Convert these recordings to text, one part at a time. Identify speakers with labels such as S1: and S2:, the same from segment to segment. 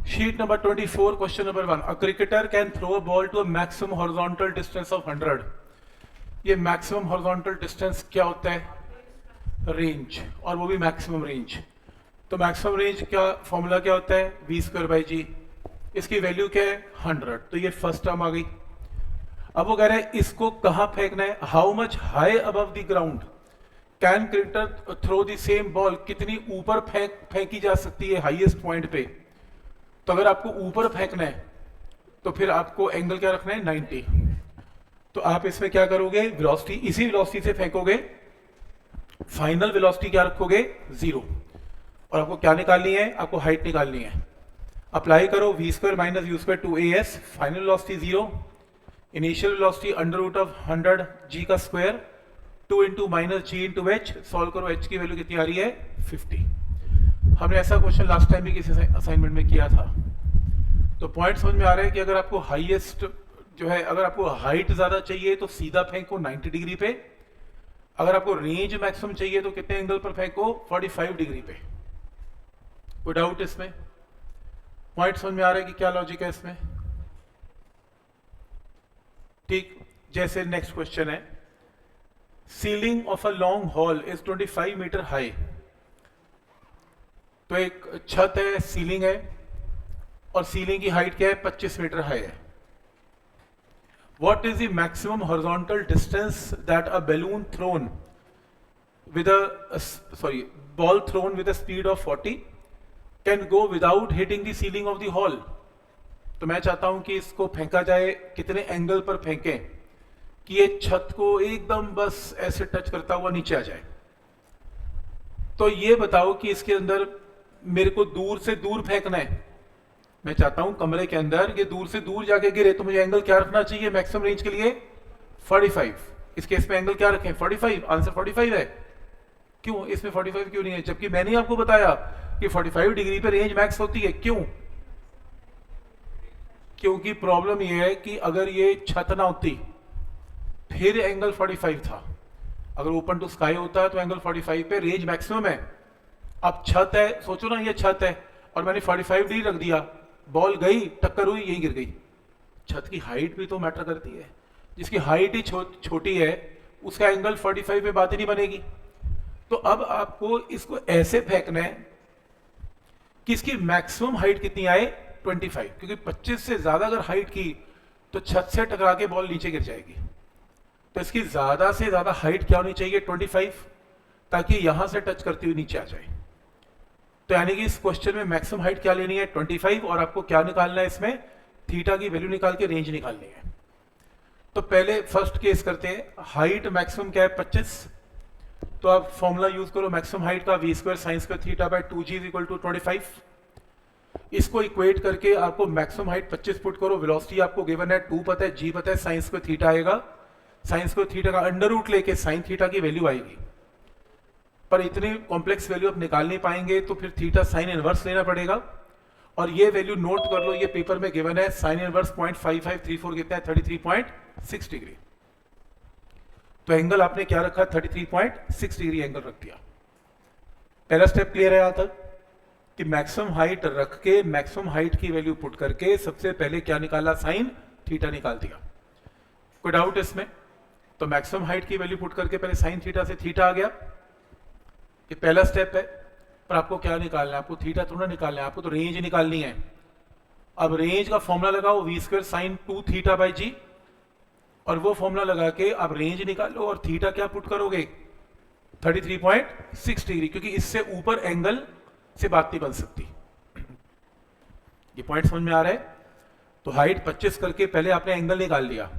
S1: Sheet number 24, question number 1. A cricketer can throw a ball to a maximum horizontal distance of 100. ये maximum horizontal distance क्या होता है? Range, और वो भी maximum range. तो maximum range क्या फॉर्मूला क्या होता है? V square by G. इसकी वैल्यू क्या है? 100. तो ये फर्स्ट टर्म आ गई. अब वो कह रहे हैं इसको कहाँ फेंकना है? How much high above the ground can cricketer throw the same ball? कितनी ऊपर फेंकी जा सकती है हाईएस्ट पॉइंट पे? तो अगर आपको ऊपर फेंकना है तो फिर आपको एंगल क्या रखना है? 90. तो आप इसमें क्या करोगे? वेलोसिटी इसी वेलोसिटी से फेंकोगे, फाइनल वेलोसिटी क्या रखोगे? 0. और आपको क्या निकालनी है? आपको हाइट निकालनी है. अप्लाई करो v square minus u square 2as, final velocity 0, initial velocity under root of 100 g का square 2 into minus g into h. Solve करो, h की वैल्यू कितनी आ रही है? 50. हमने ऐसा क्वेश्चन लास्ट टाइम भी किसी असाइनमेंट में किया था. तो पॉइंट समझ में आ रहा है कि अगर आपको हाईएस्ट जो है, अगर आपको हाइट ज्यादा चाहिए तो सीधा फेंको 90 डिग्री पे. अगर आपको रेंज मैक्सिमम चाहिए तो कितने एंगल पर फेंको? 45 डिग्री पे. कोई डाउट इसमें? पॉइंट समझ में आ रहा है कि क्या लॉजिक है इसमें? ठीक. जैसे नेक्स्ट क्वेश्चन है, ceiling of a long hall is 25 metre high. तो एक छत है, सीलिंग है, और सीलिंग की हाइट क्या है? 25 मीटर हाई है. What is the maximum horizontal distance that a balloon thrown with ball thrown with a speed of 40 can go without hitting the ceiling of the hall. तो मैं चाहता हूं कि इसको फेंका जाए, कितने एंगल पर फेंकें कि ये छत को एकदम बस ऐसे टच करता हुआ नीचे आ जाए. तो ये बताओ कि इसके अंदर मेरे को दूर से दूर फेंकना है. मैं चाहता हूं कमरे के अंदर ये दूर से दूर जाके गिरे, तो मुझे एंगल क्या रखना चाहिए मैक्सिमम रेंज के लिए? 45. इस केस में एंगल क्या रखें? 45. आंसर 45 है. क्यों इसमें 45 क्यों नहीं है? जबकि मैंने आपको बताया कि 45 डिग्री पे रेंज मैक्स होती है. क्यों? क्योंकि प्रॉब्लम ये है कि अगर ये छत ना होती फिर एंगल 45 था. अगर ओपन टू स्काई होता तो एंगल 45 पे रेंज मैक्सिमम है. अब छत है, सोचो ना ये छत है और मैंने 45 डिग्री रख दिया, बॉल गई, टक्कर हुई, यही गिर गई. छत की हाइट भी तो मैटर करती है. जिसकी हाइट ही छोटी है उसका एंगल 45 पे बात ही नहीं बनेगी. तो अब आपको इसको ऐसे फेंकना है कि इसकी मैक्सिमम हाइट कितनी आए? 25. क्योंकि 25 से ज्यादा अगर हाइट की तो छत से टकरा के बॉल नीचे गिर जाएगी. तो इसकी ज्यादा से ज्यादा हाइट क्या होनी चाहिए? 25, ताकि यहां से टच करती हुई नीचे आ जाए. तो यानी कि इस क्वेश्चन में मैक्सिमम हाइट क्या लेनी है? 25. और आपको क्या निकालना है इसमें? थीटा की वैल्यू निकाल के रेंज निकालनी है. तो पहले फर्स्ट केस करते हैं. हाइट मैक्सिमम क्या है? 25. तो आप फॉर्मूला यूज करो मैक्सिमम हाइट का, v square sine square theta by 2g is equal to 25. इसको इक्वेट करके आपको मैक्सिमम हाइट 25 पुट करो. वेलोसिटी आपको गिवन है 2 पता है, g पता है, साइन स्क्वायर थीटा आएगा. साइन स्क्वायर थीटा का अंडर रूट लेके साइन थीटा की वैल्यू आएगी. पर इतनी कॉम्प्लेक्स वैल्यू आप निकाल नहीं पाएंगे, तो फिर थीटा साइन इनवर्स लेना पड़ेगा. और ये वैल्यू नोट कर लो, ये पेपर में गिवन है. साइन इनवर्स 0.5534 कितना है? 33.6 डिग्री. तो एंगल आपने क्या रखा? 33.6 डिग्री एंगल रख दिया. पहला स्टेप क्लियर है यहां तक कि मैक्सिमम हाइट रख के मैक्सिमम हाइट की वैल्यू पुट करके सबसे पहले क्या निकाला? साइन थीटा निकाल दिया. कोई डाउट इसमें? तो मैक्सिमम हाइट की वैल्यू पुट करके पहले साइन थीटा से थीटा आ गया. ये पहला स्टेप है. पर आपको क्या निकालना है? आपको थीटा थोड़ा निकालना है, आपको तो रेंज निकालनी है. अब रेंज का फॉर्मूला लगाओ, v square sine 2 theta by g, और वो फॉर्मूला लगा के आप रेंज निकालो. और थीटा क्या पुट करोगे? 33.6 डिग्री, क्योंकि इससे ऊपर एंगल से बात नहीं बन सकती. ये पॉइंट समझ में आ रहा है? तो हाइट 25 करके पहले आपने एंगल निकाल लिया.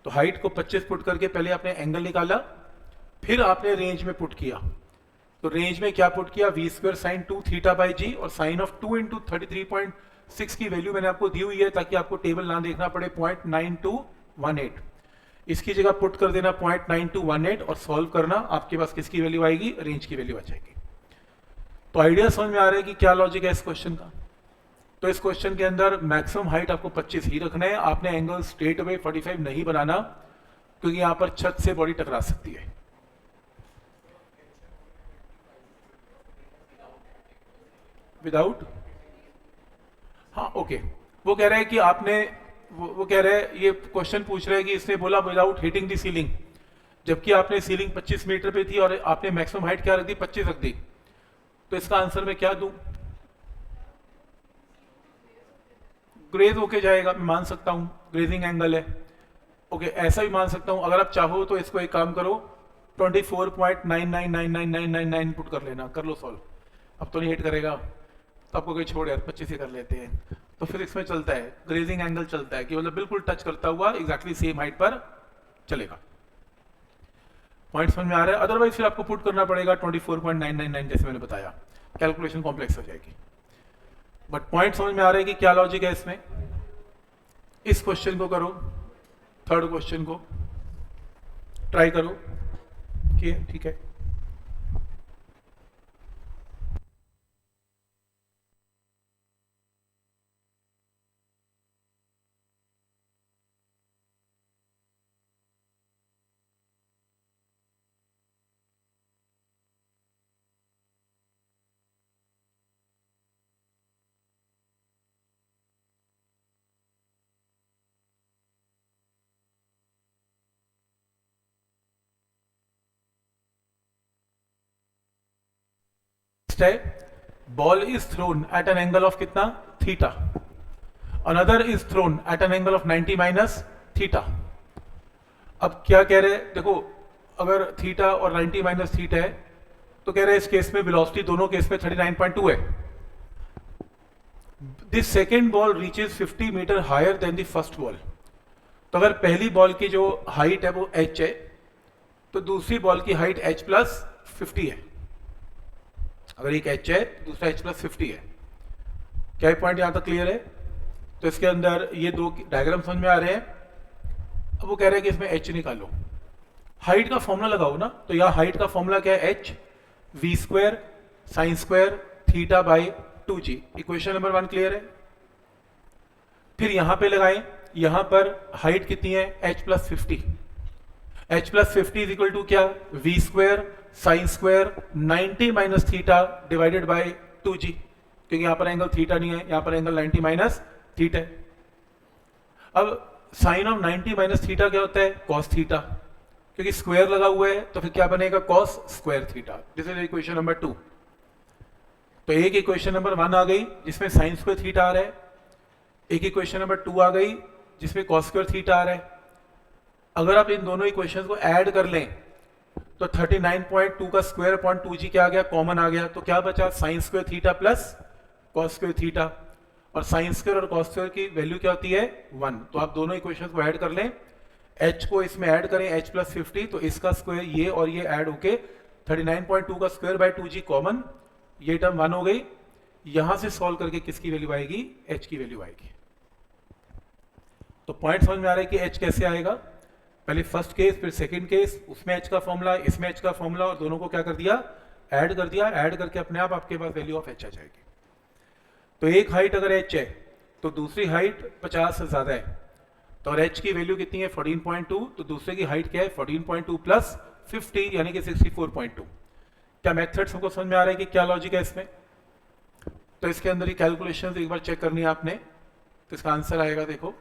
S1: तो हाइट को 25 पुट करके पहले आपने एंगल निकाला, फिर आपने रेंज में पुट किया. तो रेंज में क्या पुट किया? V square sine 2 theta by g, और साइन ऑफ 2 इंटू 33.6 की वैल्यू मैंने आपको दी हुई है ताकि आपको टेबल ना देखना पड़े. 0.9218. इसकी जगह पुट कर देना 0.9218 और सॉल्व करना. आपके पास किसकी वैल्यू आएगी? रेंज की वैल्यू आ जाएगी. तो आइडिया समझ में आ रहा है कि क्या लॉजिक है इस क्वेश्चन का? तो इस क्वेश्चन के अंदर मैक्सिमम हाइट आपको 25 ही रखना है. आपने एंगल स्ट्रेट अवे 45 नहीं बनाना, क्योंकि यहां पर छत से बॉडी टकरा सकती है. विदाउट हाँ ओके, वो कह रहा है कि आपने वो कह रहा है, ये क्वेश्चन पूछ रहा है कि इसने बोला विदाउट हिटिंग दी सीलिंग, जबकि आपने सीलिंग 25 मीटर पे थी और आपने मैक्सिमम हाइट क्या रख दी, 25 रख दी, तो इसका आंसर मैं क्या दूं? ग्रेज होके जाएगा, मैं मान सकता हूं ग्रेजिंग एंगल है। ओके, ऐसा भी मान सकता हूं, अगर आप चाहो तो इसको एक काम करो, 24.99999999 पुट कर लेना, कर लो सॉल्व। अब तो नहीं हिट करेगा तो आपको कोई छोड़ यार, 25 ही कर लेते हैं। तो फिर इसमें चलता है ग्रेजिंग एंगल चलता है कि मतलब बिल्कुल टच करता हुआ एग्जैक्टली सेम हाइट पर चलेगा। पॉइंट समझ में आ रहा है? अदरवाइज फिर आपको पुट करना पड़ेगा 24.999 जैसे मैंने बताया, कैलकुलेशन कॉम्प्लेक्स हो जाएगी। बट पॉइंट समझ में आ रहा है कि क्या लॉजिक है इसमें। इस क्वेश्चन को करो, थर्ड क्वेश्चन को ट्राई करो, ठीक है। Ball is thrown at an angle of कितना, theta, another is thrown at an angle of 90 minus theta. अब क्या कह रहे हैं, देखो अगर थीटा और 90 माइनस थीटा है तो कह रहे हैं इस केस में वेलोसिटी दोनों केस में 39.2 है। This second ball reaches 50 metre higher than the first ball. तो अगर पहली बॉल की जो हाइट है वो h है, तो दूसरी बॉल की हाइट h प्लस 50 है। अगर एक h है तो दूसरा h प्लस 50 है। क्या पॉइंट यहां तक क्लियर है? तो इसके अंदर ये दो डायग्राम समझ में आ रहे हैं। अब वो कह रहे हैं कि इसमें h निकालो, हाइट का फॉर्मूला लगाओ ना। तो यहाँ हाइट का फॉर्मूला क्या है, h v square sine square theta by 2g। Equation number 1 clear है? फिर यहां पे लगाएं, यहां पर हाइट कितनी है, h plus 50। h plus 50 is equal to क्या, v square sine square 90 minus theta divided by 2g, क्योंकि यहां पर एंगल थीटा नहीं है, यहां पर एंगल 90 माइनस थीटा है। अब साइन ऑफ 90 माइनस थीटा क्या होता है, कॉस थीटा, क्योंकि स्क्वायर लगा हुआ है तो फिर क्या बनेगा, cos square theta. This is equation number 2। तो एक इक्वेशन नंबर 1 आ गई जिसमें साइन स्क्वायर थीटा आ रहा है, एक इक्वेशन नंबर 2 आ गई जिसमें कॉस स्क्वायर थीटा आ रहा है। अगर आप इन दोनों इक्वेशंस को ऐड कर लें तो 39.2 का स्क्वायर अपॉन 2g क्या आ गया, कॉमन आ गया। तो क्या बचा, sign square theta plus cos square theta, और साइन स्क्वायर और कॉस स्क्वायर की वैल्यू क्या होती है, 1। तो आप दोनों इक्वेशंस को ऐड कर लें, h को इसमें ऐड करें h प्लस 50, तो इसका स्क्वायर ये और ये ऐड होके 39.2 का स्क्वायर बाय 2g कॉमन, ये टर्म 1 हो गई। यहां से सॉल्व करके किसकी वैल्यू आएगी, h की वैल्यू आएगी। तो पॉइंट समझ में आ रहा है कि h कैसे आएगा, पहले फर्स्ट केस फिर सेकंड केस, उसमें h का फॉर्मूला इसमें h का फॉर्मूला, और दोनों को क्या कर दिया, ऐड कर दिया। ऐड करके अपने आप आपके पास वैल्यू ऑफ h आ जाएगी। तो एक हाइट अगर h है तो दूसरी हाइट 50 से ज्यादा है, तो और h की वैल्यू कितनी है, 14.2, तो दूसरे की हाइट क्या है, 14.2 प्लस 50 यानी कि 64.2। क्या मेथड सबको समझ में आ रहा है कि क्या लॉजिक है इसमें? तो इसके अंदर ही कैलकुलेशन एक बार चेक करनी है आपने, तो इसका आंसर आएगा, देखो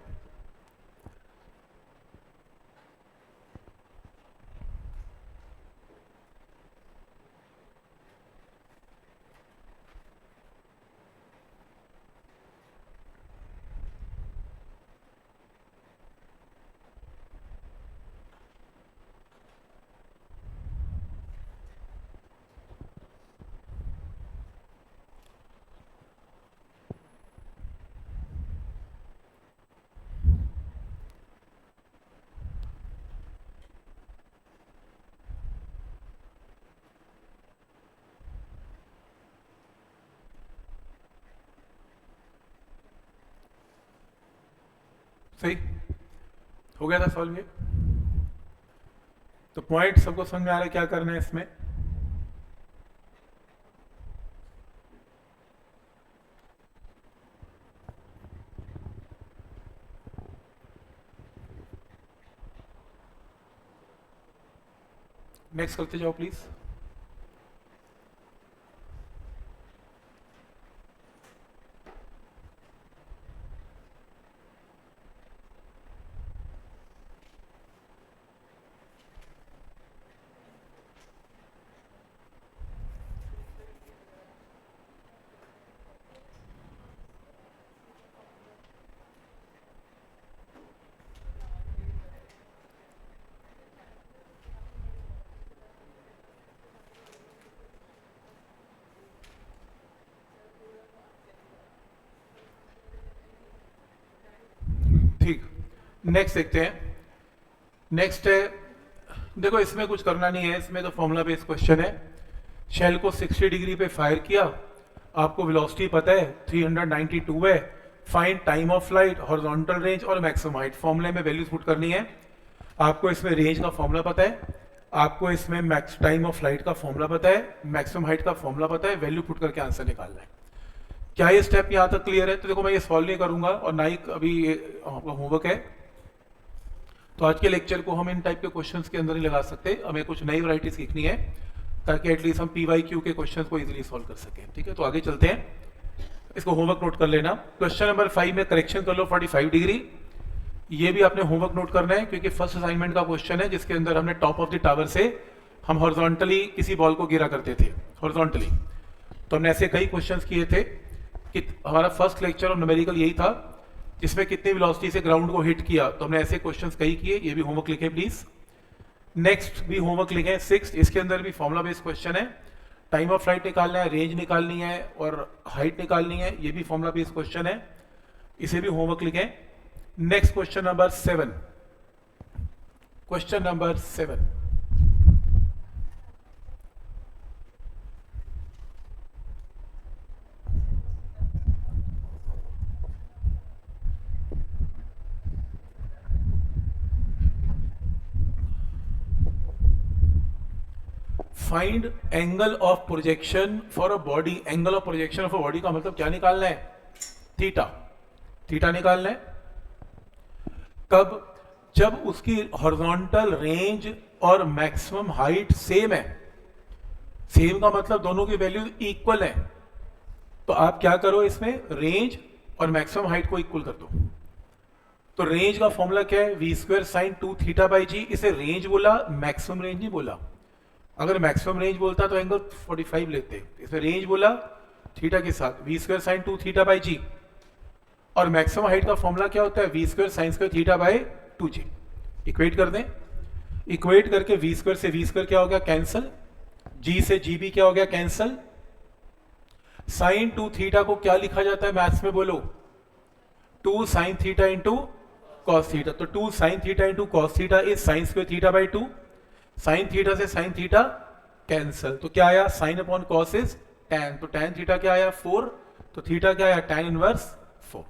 S1: सही हो गया था सॉल्व ये। तो पॉइंट सबको समझ में आ रहा है क्या करना है इसमें? नेक्स्ट करते जाओ प्लीज। ठीक, नेक्स्ट देखते हैं। नेक्स्ट है, देखो इसमें कुछ करना नहीं है, इसमें तो फॉर्मूला बेस्ड क्वेश्चन है। शेल को 60 डिग्री पे फायर किया, आपको वेलोसिटी पता है 392 है, find time of flight, horizontal range और मैक्सिमम हाइट। फॉर्मूले में वैल्यूज पुट करनी है। आपको इसमें रेंज का फॉर्मूला पता है, आपको इसमें मैक्स टाइम ऑफ फ्लाइट का फॉर्मूला पता है, मैक्सिमम हाइट का फॉर्मूला पता है, वैल्यू पुट करके आंसर निकालना है। क्या ये स्टेप यहाँ तक क्लियर है? तो देखो मैं ये सॉल्व नहीं करूंगा और ना ही अभी आपका होमवर्क है, तो आज के लेक्चर को हम इन टाइप के क्वेश्चंस के अंदर ही लगा सकते हैं। हमें कुछ नई वैरायटी सीखनी है ताकि एटलीस्ट हम PYQ के क्वेश्चंस को इजीली सॉल्व कर सकें। ठीक है, तो आगे चलते हैं, इसको होमवर्क नोट कर लेना। क्वेश्चन नंबर 5 में करेक्शन कर लो 45 डिग्री। ये भी आपने होमवर्क नोट करना है क्योंकि फर्स्ट असाइनमेंट का क्वेश्चन है जिसके अंदर हमने टॉप ऑफ द टावर से हम हॉरिजॉन्टली किसी बॉल को गिरा करते थे, हॉरिजॉन्टली। तो हमने ऐसे कई क्वेश्चंस किए थे कि हमारा फर्स्ट लेक्चर और न्यूमेरिकल यही था जिसमें कितनी वेलोसिटी से ग्राउंड को हिट किया। तो हमने ऐसे क्वेश्चंस कई किए, ये भी होमवर्क लिखें प्लीज। नेक्स्ट भी होमवर्क लिखें 6, इसके अंदर भी फॉर्मुला बेस्ड क्वेश्चन है। टाइम ऑफ फ्लाइट निकालना है, रेंज निकालनी है और हाइट निकालनी है, ये भी फॉर्मुला बेस्ड क्वेश्चन है, इसे भी होमवर्क लिखें। Next question number 7, question number 7, find angle of projection for a body. Angle of projection of a body का मतलब क्या निकालना है? थीटा, थीटा निकालना है। कब? जब उसकी हॉरिजॉन्टल रेंज और मैक्सिमम हाइट सेम है। सेम का मतलब दोनों की वैल्यू इक्वल है। तो आप क्या करो, इसमें रेंज और मैक्सिमम हाइट को इक्वल कर दो। तो रेंज का फॉर्मूला क्या है? v² sin 2 थीटा बाई जी। इसे रेंज बोला, मैक्सिमम रेंज नहीं बोला। अगर मैक्सिमम रेंज बोलता तो एंगल 45 लेते, इसमें रेंज बोला थीटा के साथ, v² sin 2 theta by g. और मैक्सिमम हाइट का फॉर्मूला क्या होता है? v² sin² theta by 2g। Equate कर दें, इक्वेट करके v² से v² क्या हो गया? कैंसल। g से gb क्या हो गया? कैंसल। sin 2 थीटा को क्या लिखा जाता है मैथ्स में? बोलो, 2 sin theta into cos theta. तो 2 sin theta into cos theta is sin² theta by 2। Sine theta से साइन थीटा कैंसल, तो क्या आया? Sine upon cos is tan। तो tan थीटा क्या आया? 4। तो थीटा क्या आया? tan inverse 4।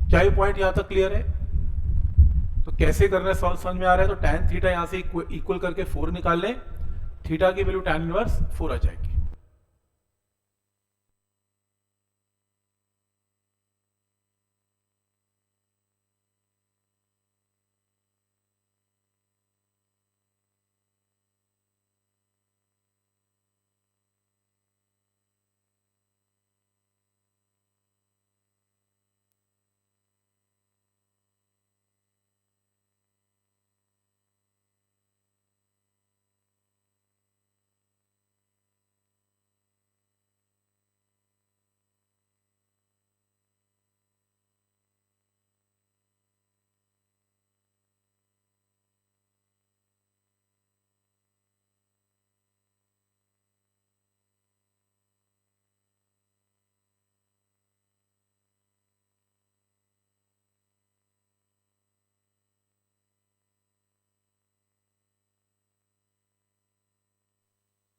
S1: क्या ये पॉइंट यहां तक क्लियर है? तो कैसे करना है सॉल्व समझ में आ रहा है? तो tan थीटा यहां से इक्वल करके 4 निकाल लें, थीटा की वैल्यू tan इनवर्स 4 आ जाएगी।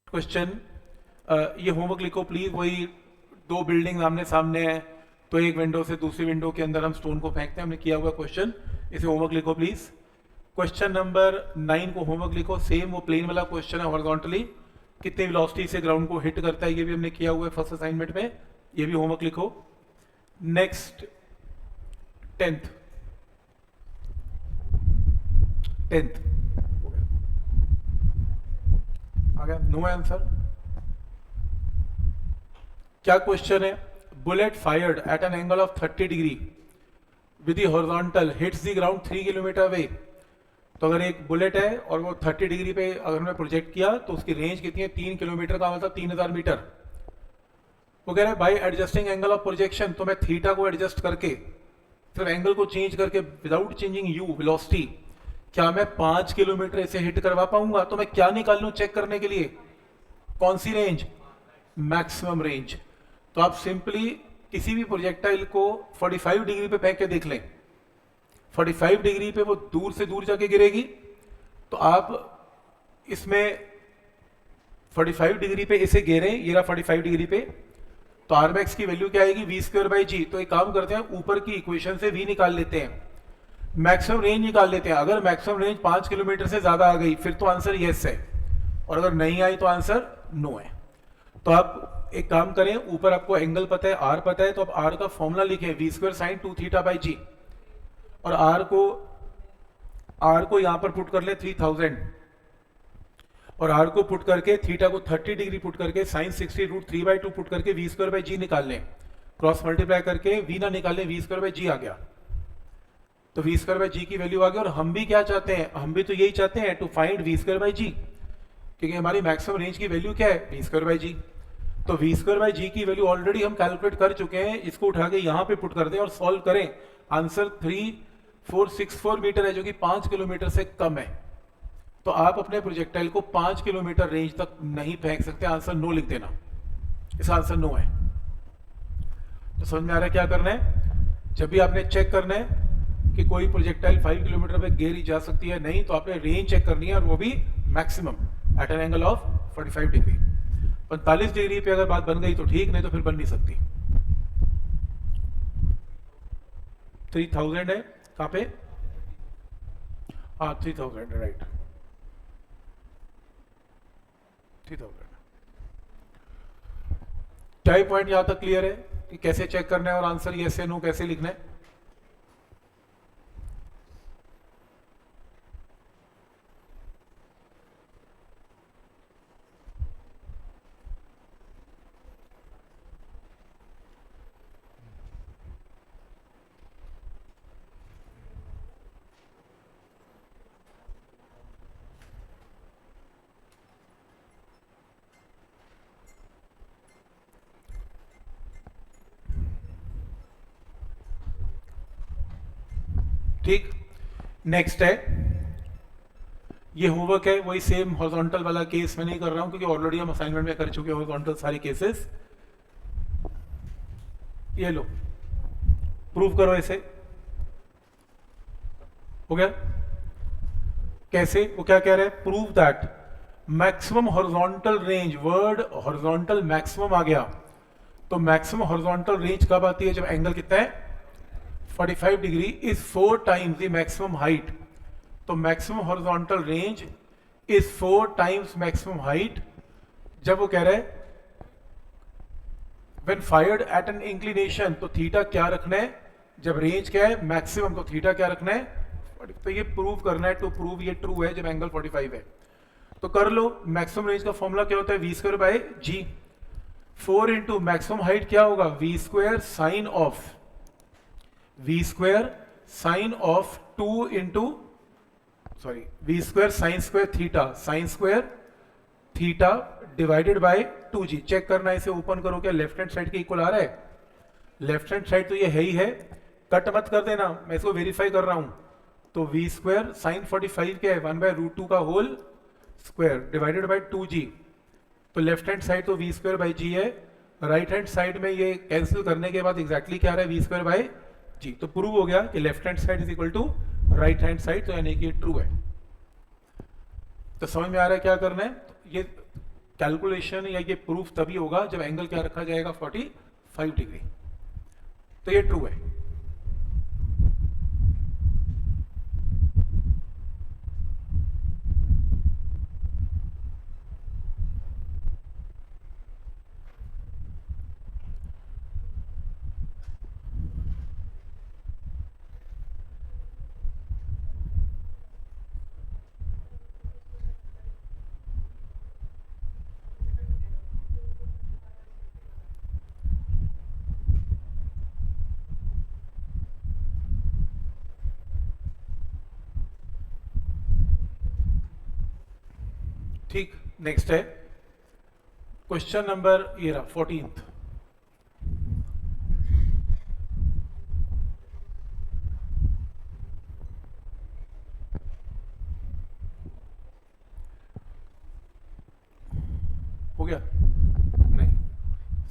S1: क्वेश्चन, ये होमवर्क लिखो प्लीज। वही 2 बिल्डिंग आमने सामने है, तो एक विंडो से दूसरी विंडो के अंदर हम स्टोन को फेंकते हैं, हमने किया हुआ क्वेश्चन, इसे होमवर्क लिखो प्लीज। क्वेश्चन नंबर 9 को होमवर्क लिखो, सेम वो प्लेन वाला क्वेश्चन है, हॉरिजॉन्टली कितनी वेलोसिटी से ग्राउंड को हिट करता है, ये भी हमने किया हुआ है फर्स्ट असाइनमेंट में, ये भी होमवर्क लिखो। नेक्स्ट 10th आ गया, नो आंसर। क्या क्वेश्चन है? Bullet fired at an angle of 30 degree with the horizontal hits the ground 3 kilometre away. तो अगर एक बुलेट है और वो 30 डिग्री पे अगर हमने प्रोजेक्ट किया तो उसकी रेंज कितनी है? 3 किलोमीटर का मतलब 3000 मीटर। वो कह रहे हैं by adjusting angle of projection, तो मैं थीटा को एडजस्ट करके, सिर्फ एंगल को चेंज करके विदाउट चेंजिंग यू वेलोसिटी, क्या मैं 5 किलोमीटर इसे हिट करवा पाऊंगा? तो मैं क्या निकाल लूं चेक करने के लिए? कौन सी रेंज? Maximum range. तो आप सिंपली किसी भी प्रोजेक्टाइल को 45 डिग्री पे फेंक के देख लें, 45 डिग्री पे वो दूर से दूर जाके गिरेगी, तो आप इसमें 45 डिग्री पे इसे गिरे, ये रहा 45 डिग्री पे, तो आर मैक्स की वैल्यू क्या आएगी, वी स्क्वायर बाई जी। तो एक काम करते हैं, ऊपर की इक्वेशन से वी निकाल लेते हैं, मैक्सिमम रेंज निकाल लेते हैं। अगर मैक्सिमम रेंज 5 किलोमीटर से ज्यादा आ गई फिर तो आंसर यस है, और अगर नहीं आई तो आंसर नो है। तो आप एक काम करें, ऊपर आपको एंगल पता है, आर पता है, तो आप आर का फॉर्मूला लिखें, v square sine 2 theta by g, और आर को यहां पर पुट कर ले 3000, और आर को पुट करके थीटा को 30 डिग्री पुट करके साइन 60√3/2 पुट करके वी स्क्वायर बाई जी निकाल लें, क्रॉस मल्टीप्लाई करके वी ना निकाल लें, वी स्क्वायर बाई जी आ गया। तो वी स्क्वायर बाई जी की वैल्यू आ गई, और हम भी क्या चाहते हैं, हम भी तो यही चाहते हैं, to find v square by g, क्योंकि हमारी मैक्सिमम रेंज की वैल्यू क्या है, वी स्क्वायर बाई जी। तो वी स्क्वायर बाई जी की वैल्यू ऑलरेडी हम कैलकुलेट कर चुके हैं, इसको उठा के यहां पे पुट कर दें और सॉल्व करें, आंसर 3464 मीटर है, जो कि 5 किलोमीटर से कम है। तो आप अपने प्रोजेक्टाइल को 5 किलोमीटर रेंज तक नहीं फेंक सकते, आंसर नो लिख देना, इसका आंसर नो है। तो समझ में आ रहा है क्या करना है, जब भी आपने चेक करना है कि कोई प्रोजेक्टाइल 5 किलोमीटर पे गिरी जा सकती है नहीं, तो आपने रेंज चेक करनी है, और वो भी maximum at an angle of 45 degree. 45 degree पे अगर बात बन गई तो ठीक, नहीं तो फिर बन नहीं सकती। 3000 है कहां पे, हाँ 3000 है, राइट 3000। क्या पॉइंट यहां तक क्लियर है कि कैसे चेक करना है और आंसर यस या नो कैसे लिखना है? ठीक, नेक्स्ट है, ये होमवर्क है, वही सेम हॉरिजॉन्टल वाला केस मैं नहीं कर रहा हूं, क्योंकि ऑलरेडी हम असाइनमेंट में कर चुके हैं हॉरिजॉन्टल सारे केसेस। ये लो, प्रूव करो इसे, हो गया? कैसे, वो क्या कह रहे हैं, prove that maximum horizontal range, word horizontal maximum आ गया, तो मैक्सिमम हॉरिजॉन्टल रेंज कब आती है, जब एंगल कितना है 45 degree is 4 times the maximum height. तो maximum horizontal range is 4 times maximum height, जब वो कह रहा है when fired at an inclination, तो थीटा क्या रखना है, जब रेंज क्या है मैक्सिमम, तो थीटा क्या रखना है, तो ये प्रूव करना है, टू प्रूव ये ट्रू है जब एंगल 45 है। तो कर लो, मैक्सिमम रेंज का फॉर्मूला क्या होता है, v square by g, 4 into maximum height क्या होगा, v square sine of, v square sine of 2 into sorry v square sine square theta, sine square theta divided by 2g। Check करना है, इसे open करो, क्या लेफ्ट हैंड साइड के equal आ रहा है, लेफ्ट हैंड साइड तो ये है ही है, कट मत कर देना, मैं इसको वेरीफाई कर रहा हूं। तो वी स्क्वायर साइन 45 क्या है, 1/√2 का whole square divided by 2g, तो लेफ्ट हैंड साइड तो वी स्क्वायर बाई जी है, राइट हैंड साइड में ये कैंसिल करने के बाद एग्जैक्टली क्या आ रहा है, वी स्क्वायर बाई जी। तो प्रूव हो गया कि left hand side is equal to right hand side, तो यानी कि ट्रू है। तो समझ में आ रहा है क्या करना है, तो ये कैलकुलेशन या ये प्रूफ तभी होगा जब एंगल क्या रखा जाएगा 45 डिग्री, तो ये ट्रू है। ठीक, नेक्स्ट है क्वेश्चन नंबर ये रहा 14th। हो गया? नहीं,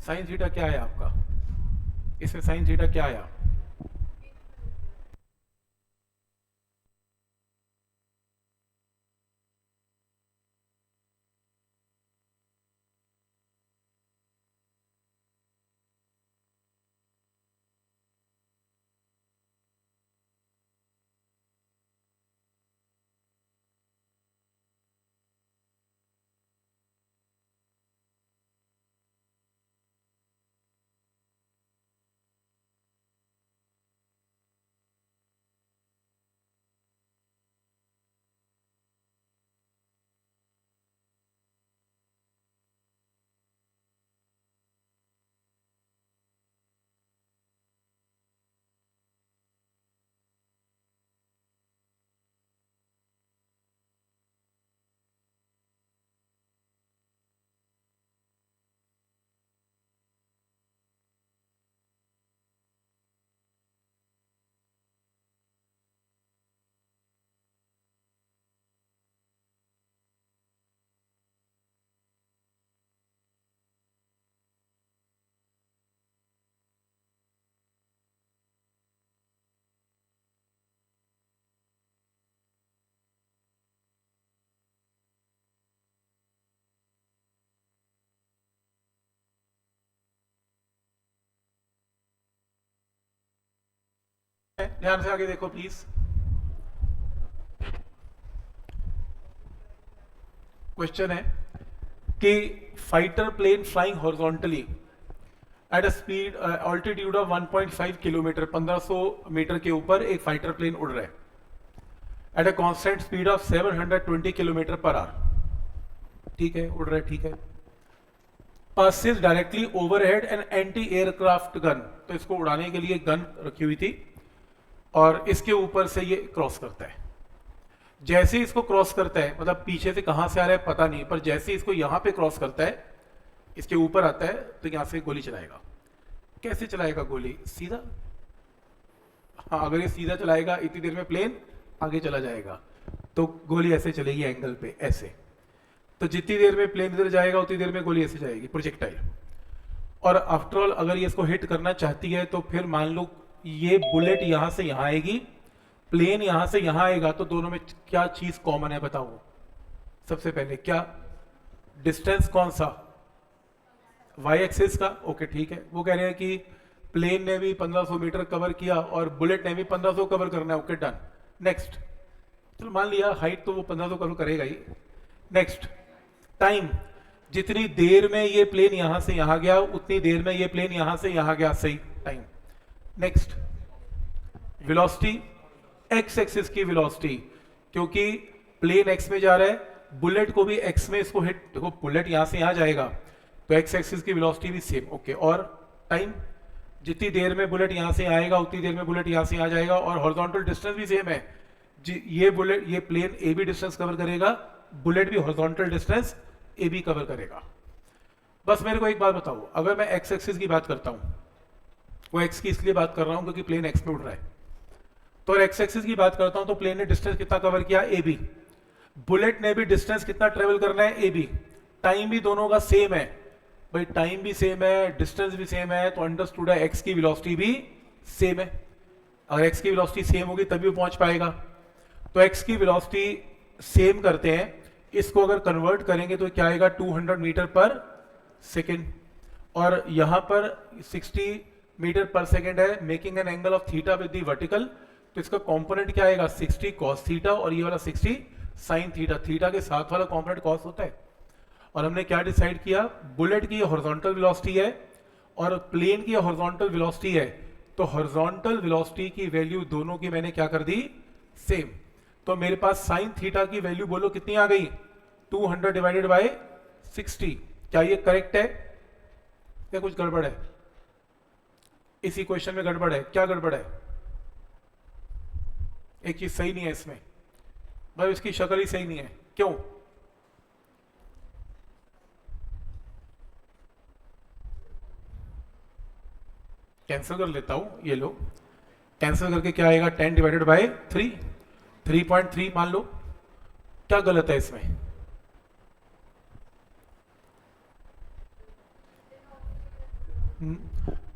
S1: साइन थीटा क्या है आपका, इसमें साइन थीटा क्या आया, हैं, ध्यान से आगे देखो प्लीज। क्वेश्चन है कि fighter plane flying horizontally at a speed altitude of 1.5 kilometre, 1500 metre के ऊपर एक फाइटर प्लेन उड़ रहा है at a constant speed of 720 kilometre per hour. ठीक है, उड़ रहा है, ठीक है। passes directly overhead an anti aircraft gun, तो इसको उड़ाने के लिए गन रखी हुई थी और इसके ऊपर से ये क्रॉस करता है। जैसे इसको क्रॉस करता है, मतलब पीछे से कहां से आ रहा है पता नहीं, पर जैसे इसको यहां पे क्रॉस करता है, इसके ऊपर आता है, तो यहां से गोली चलाएगा। कैसे चलाएगा गोली? सीधा। हाँ, अगर ये सीधा चलाएगा इतनी देर में प्लेन आगे चला जाएगा, तो गोली ऐसे चलेगी एंगल पे, ऐसे। तो जितनी देर में प्लेन इधर जाएगा उतनी देर में गोली ऐसे जाएगी, प्रोजेक्टाइल। और आफ्टर ऑल अगर ये इसको हिट करना चाहती है तो फिर मान लो ये बुलेट यहां से यहां आएगी, प्लेन यहां से यहां आएगा, तो दोनों में क्या चीज कॉमन है बताओ? सबसे पहले क्या डिस्टेंस, कौन सा? वाई एक्सिस का। ओके ठीक है, वो कह रहे हैं कि प्लेन ने भी 1500 मीटर कवर किया और बुलेट ने भी 1500 कवर करना है। Okay done, next. चलो मान लिया हाइट तो वो 1500 कवर करेगा ही। नेक्स्ट, टाइम, जितनी देर में ये प्लेन यहां से यहां गया उतनी देर में ये प्लेन यहां से यहां गया, सही time. Next, velocity, x axis की वेलोसिटी, क्योंकि प्लेन एक्स में जा रहा है, बुलेट को भी एक्स में इसको हिट, देखो बुलेट यहां से यहां जाएगा तो एक्स एक्सिस की वेलोसिटी भी सेम। ओके, और टाइम, जितनी देर में बुलेट यहां से आएगा उतनी देर में बुलेट यहां से आ जाएगा, और हॉरिजॉन्टल डिस्टेंस भी सेम है। ये बुलेट, ये plane A B distance cover करेगा, बुलेट भी horizontal distance A B cover करेगा। बस मेरे को एक बात बताओ, अगर मैं एक्स एक्सिस की बात करता हूं, वो एक्स की इसलिए बात कर रहा हूं क्योंकि प्लेन एक्स में उड़ रहा है, तो अगर एक्स एक्सिस की बात करता हूं तो प्लेन ने डिस्टेंस कितना कवर किया? A B. बुलेट ने भी डिस्टेंस कितना ट्रेवल करना है? A B. टाइम भी दोनों का सेम है भाई, टाइम भी सेम है, डिस्टेंस भी सेम है, तो अंडरस्टूड है एक्स की वेलोसिटी भी सेम है। अगर एक्स की वेलोसिटी सेम होगी तभी वो पहुंच पाएगा। तो एक्स की वेलोसिटी सेम करते हैं, इसको अगर कन्वर्ट करेंगे तो क्या आएगा? 200 मीटर पर सेकेंड, और यहां पर 60 मीटर पर सेकेंड है, making an angle of theta with the vertical. तो इसका कंपोनेंट क्या आएगा? 60 कॉस थीटा, और ये वाला 60 साइन थीटा। थीटा के साथ वाला कंपोनेंट कॉस होता है। और हमने क्या डिसाइड किया? बुलेट की हॉरिजॉन्टल वेलोसिटी है और प्लेन की हॉरिजॉन्टल वेलोसिटी है, तो हॉरिजॉन्टल वेलोसिटी की वैल्यू दोनों की मैंने क्या कर दी? सेम। तो मेरे पास साइन थीटा की वैल्यू बोलो कितनी आ गई? 200 डिवाइडेड बाय 60। क्या ये करेक्ट है या कुछ गड़बड़ है? इसी क्वेश्चन में गड़बड़ है। क्या गड़बड़ है? एक चीज सही नहीं है इसमें भाई, इसकी शक्ल ही सही नहीं है। क्यों? कैंसिल कर लेता हूं, ये लो कैंसिल करके क्या आएगा? 10 डिवाइडेड बाय 3, 3.3 मान लो। क्या गलत है इसमें?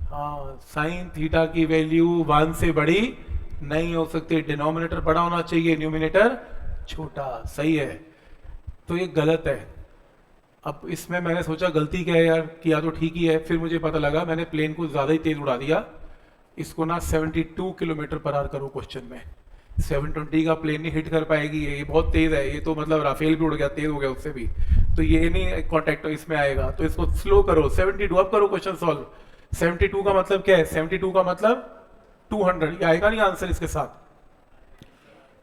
S1: हाँ, साइन थीटा की वैल्यू 1 से बड़ी नहीं हो सकती, डिनोमिनेटर बड़ा होना चाहिए, न्यूमिनेटर छोटा। सही है, तो ये गलत है। अब इसमें मैंने सोचा गलती क्या है यार, किया तो ठीक ही है, फिर मुझे पता लगा मैंने प्लेन को ज्यादा ही तेज उड़ा दिया। इसको ना 72 किलोमीटर पर आवर करो क्वेश्चन में। 720 का प्लेन नहीं हिट कर पाएगी, ये बहुत तेज है, ये तो मतलब राफेल भी उड़ गया, तेज हो गया उससे भी, तो ये नहीं कॉन्टेक्ट इसमें आएगा। तो इसको स्लो करो, 72 अब करो क्वेश्चन सॉल्व। 72 का मतलब क्या है? 72 का मतलब 200, ये आएगा नहीं आंसर इसके साथ।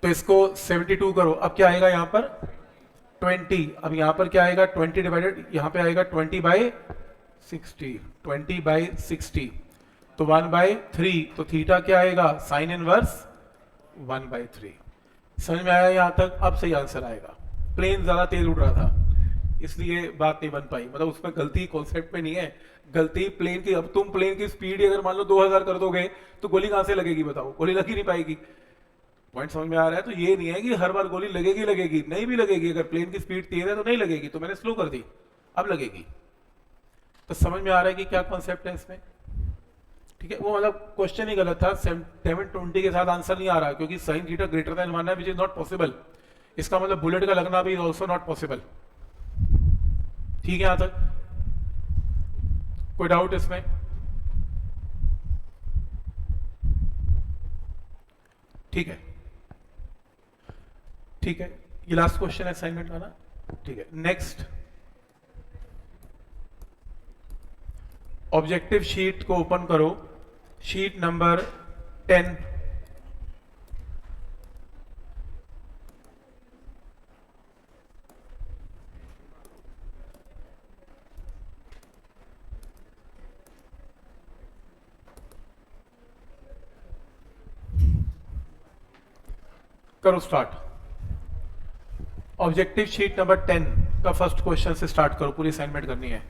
S1: तो इसको 72 करो, अब क्या आएगा यहाँ पर? 20। अब यहां पर क्या आएगा? 20 डिवाइडेड, यहां पे आएगा 20 बाई 60, 20 बाई 60, तो 1/3। तो थीटा क्या आएगा? Sine inverse 1/3। समझ में आया यहां तक? अब सही आंसर आएगा। प्लेन ज्यादा तेज उड़ रहा था इसलिए बात नहीं बन पाई, मतलब उसमें गलती कॉन्सेप्ट में नहीं है, गलती प्लेन की। अब तुम प्लेन की स्पीड अगर मान लो 2000 कर दोगे तो गोली कहां से लगेगी बताओ? गोली लग ही नहीं पाएगी। पॉइंट समझ में आ रहा है? तो ये नहीं है कि हर बार गोली लगेगी, लगेगी नहीं भी लगेगी। अगर प्लेन की स्पीड तेज है तो नहीं लगेगी, तो मैंने स्लो कर दी, अब लगेगी। तो समझ में आ रहा है कि क्या कॉन्सेप्ट है इसमें? ठीक है, वो मतलब क्वेश्चन ही गलत था। 720 के साथ आंसर नहीं आ रहा क्योंकि साइन थीटा ग्रेटर देन 1 है, विच इज नॉट पॉसिबल। इसका मतलब बुलेट का लगना भी ऑल्सो नॉट पॉसिबल। ठीक है, यहां तक कोई डाउट इसमें? ठीक है, ठीक है, ये लास्ट क्वेश्चन है असाइनमेंट का ना, ठीक है। नेक्स्ट, ऑब्जेक्टिव शीट को ओपन करो, शीट नंबर 10। करो स्टार्ट। ऑब्जेक्टिव शीट नंबर 10 का फर्स्ट क्वेश्चन से स्टार्ट करो, पूरी असाइनमेंट करनी है।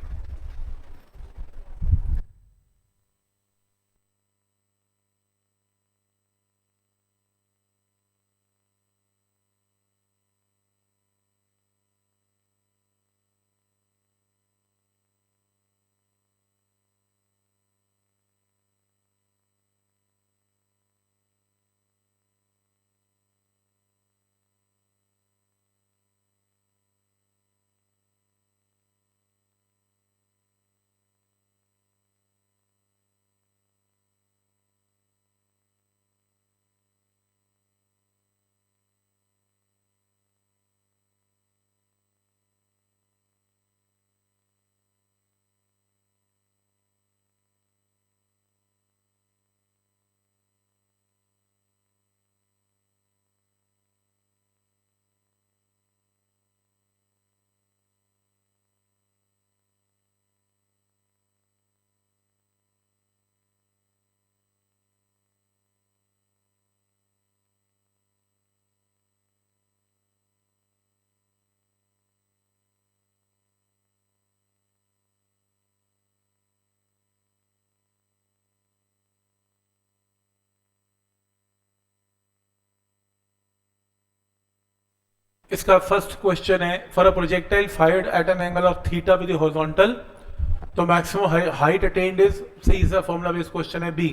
S1: इसका फर्स्ट क्वेश्चन है, for a projectile fired at an angle of theta with horizontal, तो maximum height attained is, C is the formula based question है B.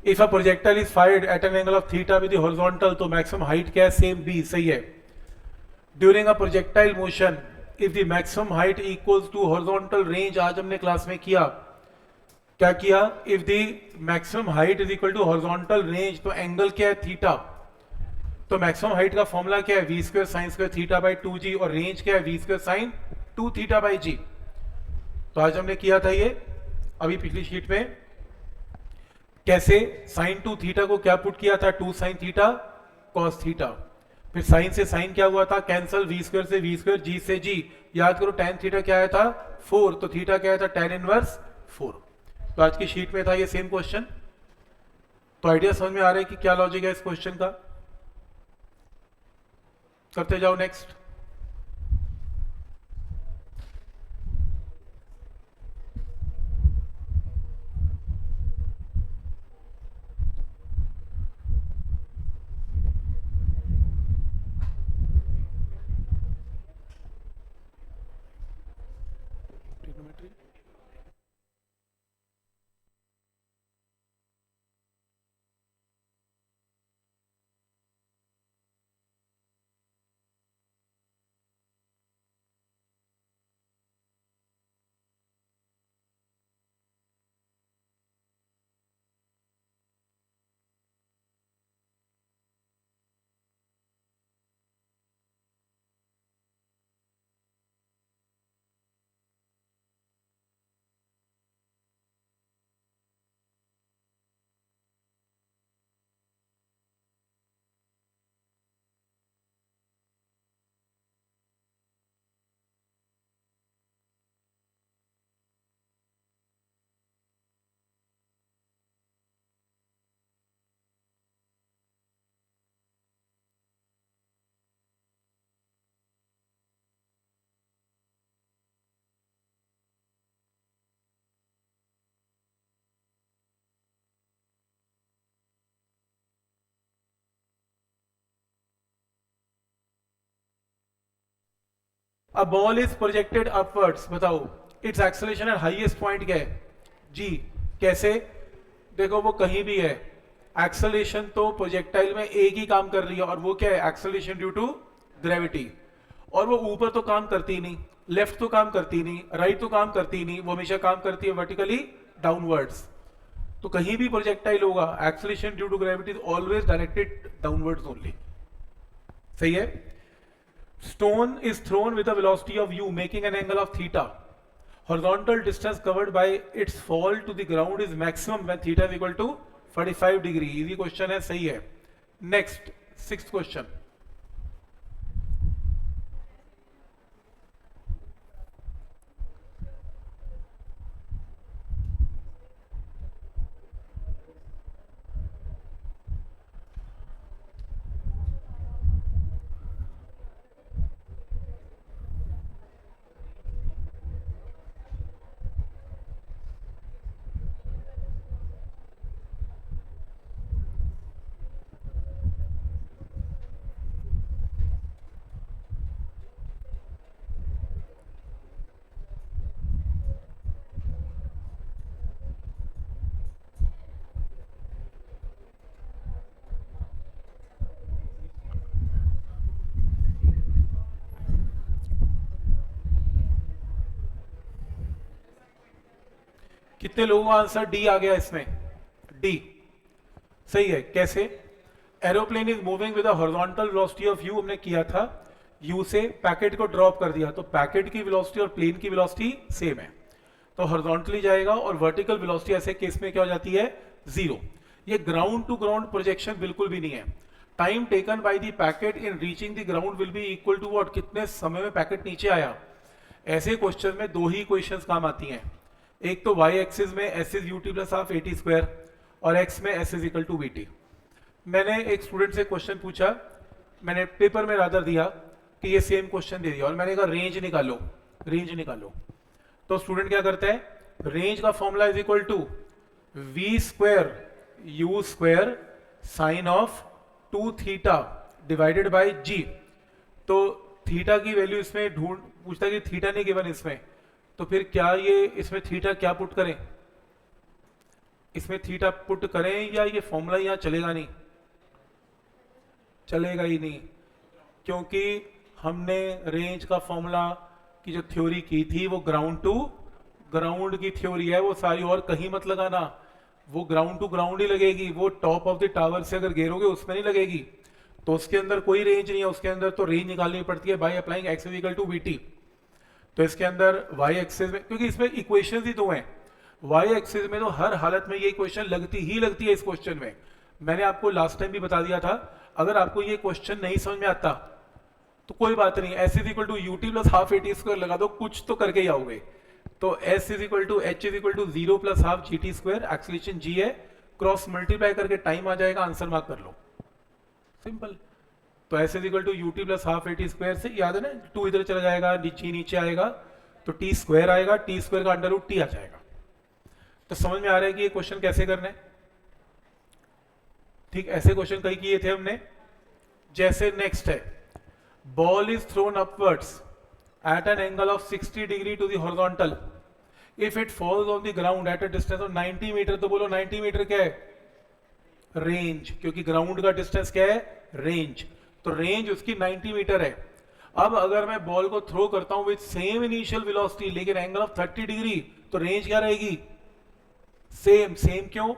S1: If a projectile is fired at an angle of theta with horizontal, तो maximum height क्या है, same B, सही है। During a projectile motion if the maximum height equals to horizontal range, आज हमने class में किया, क्या किया, if the maximum height is equal to horizontal range, तो एंगल क्या है, थीटा, तो मैक्सिमम हाइट का फॉर्मूला क्या है, v square sine square theta by 2g, और रेंज क्या है, v square sine 2 theta by g. तो आज हमने किया था ये, अभी पिछली शीट में, कैसे साइन 2 थीटा को क्या पुट किया था, 2 साइन थीटा कॉस थीटा, फिर साइन से साइन क्या हुआ था, कैंसल, वी स्क्वायर से वी स्क्वायर, जी से जी, याद करो tan थीटा क्या आया था, 4, तो थीटा क्या आया था, tan इनवर्स 4। तो आज की शीट में था ये सेम क्वेश्चन। तो आइडिया समझ में आ रहा है कि क्या लॉजिक है इस क्वेश्चन का, करते जाओ next. Trigonometry, a ball is projected upwards, बताओ its acceleration at highest point क्या है, जी, कैसे, देखो वो कहीं भी है, एक्सेलरेशन तो प्रोजेक्टाइल में एक ही काम कर रही है, और वो क्या है, एक्सेलरेशन ड्यू टू ग्रेविटी, और वो ऊपर तो काम करती नहीं, लेफ्ट तो काम करती नहीं, राइट तो काम करती नहीं, वो हमेशा काम करती है वर्टिकली डाउनवर्ड्स। तो कहीं भी प्रोजेक्टाइल होगा, acceleration due to gravity is always directed downwards only. सही है। Stone is thrown with the velocity of u making an angle of theta. Horizontal distance covered by its fall to the ground is maximum when theta is equal to 45 degree। Easy question है, सही है। Next, sixth question. कितने लोगों का answer D आ गया इसमें? D सही है। कैसे? Aeroplane is moving with horizontal velocity of you, हमने किया था, यू से पैकेट को ड्रॉप कर दिया, तो पैकेट की वेलोसिटी और प्लेन की वेलोसिटी सेम है, तो हॉरिजॉन्टली जाएगा, और वर्टिकल वेलोसिटी ऐसे केस में क्या हो जाती है? जीरो। ये ग्राउंड टू ग्राउंड प्रोजेक्शन बिल्कुल भी नहीं है। Time taken by the packet in reaching the ground will be equal to what, कितने समय में पैकेट नीचे आया। ऐसे क्वेश्चन में दो ही क्वेश्चंस काम आती हैं, एक तो वाई एक्सिस में s is u t plus half a t square, और एक्स में s is equal to v t. मैंने एक स्टूडेंट से क्वेश्चन पूछा, मैंने पेपर में रादर दिया कि ये सेम क्वेश्चन दे दिया, और मैंने कहा रेंज निकालो, रेंज निकालो। तो स्टूडेंट क्या करता है, रेंज का formula is equal to v square u square sine of 2 theta divided by g. तो थीटा की वैल्यू इसमें ढूंढ, पूछता है कि थीटा नहीं गिवन इसमें, तो फिर क्या ये इसमें थीटा क्या पुट करें, इसमें थीटा पुट करें या ये फॉर्मूला यहां चलेगा नहीं? चलेगा ही नहीं, क्योंकि हमने रेंज का फॉर्मूला की जो थ्योरी की थी वो ग्राउंड टू ग्राउंड की थ्योरी है, वो सारी और कहीं मत लगाना, वो ग्राउंड टू ग्राउंड ही लगेगी, वो टॉप ऑफ द टावर से अगर गिरोगे उसमें नहीं लगेगी, तो उसके अंदर कोई रेंज नहीं है, उसके अंदर तो रेंज निकालनी पड़ती है by applying x is equal to v t. तो इसके अंदर वाई एक्सिस में, क्योंकि इसमें इक्वेशंस ही दो हैं, वाई एक्सिस में तो हर हालत में ये इक्वेशन लगती ही लगती है इस क्वेश्चन में। मैंने आपको लास्ट टाइम भी बता दिया था, अगर आपको ये क्वेश्चन नहीं समझ में आता तो कोई बात नहीं, s is equal to u t plus half a t square लगा दो, कुछ तो करके ही आओगे। तो s is equal to h is equal to 0 plus half g t square, acceleration g है, क्रॉस मल्टीप्लाई करके टाइम आ जाएगा, आंसर मार्क कर लो, सिंपल। तो s is equal to u t plus half a t square से याद है ना, 2 इधर चला जाएगा, जी नीचे आएगा, तो टी स्क्वायर आएगा, टी स्क्वायर का अंडर रूट टी आ जाएगा। तो समझ में आ रहा है कि ये क्वेश्चन कैसे करने? ठीक, ऐसे क्वेश्चन कई किए थे हमने। जैसे नेक्स्ट है, ball is thrown upwards at an angle of 60 degree to the horizontal, if it falls on the ground at a distance of 90 metre, तो बोलो 90 मीटर क्या है? रेंज, क्योंकि ग्राउंड का डिस्टेंस क्या है? रेंज, तो रेंज उसकी 90 मीटर है। अब अगर मैं बॉल को थ्रो करता हूं विद सेम इनिशियल वेलोसिटी लेकिन एंगल ऑफ 30 डिग्री, तो रेंज क्या रहेगी? सेम। सेम क्यों?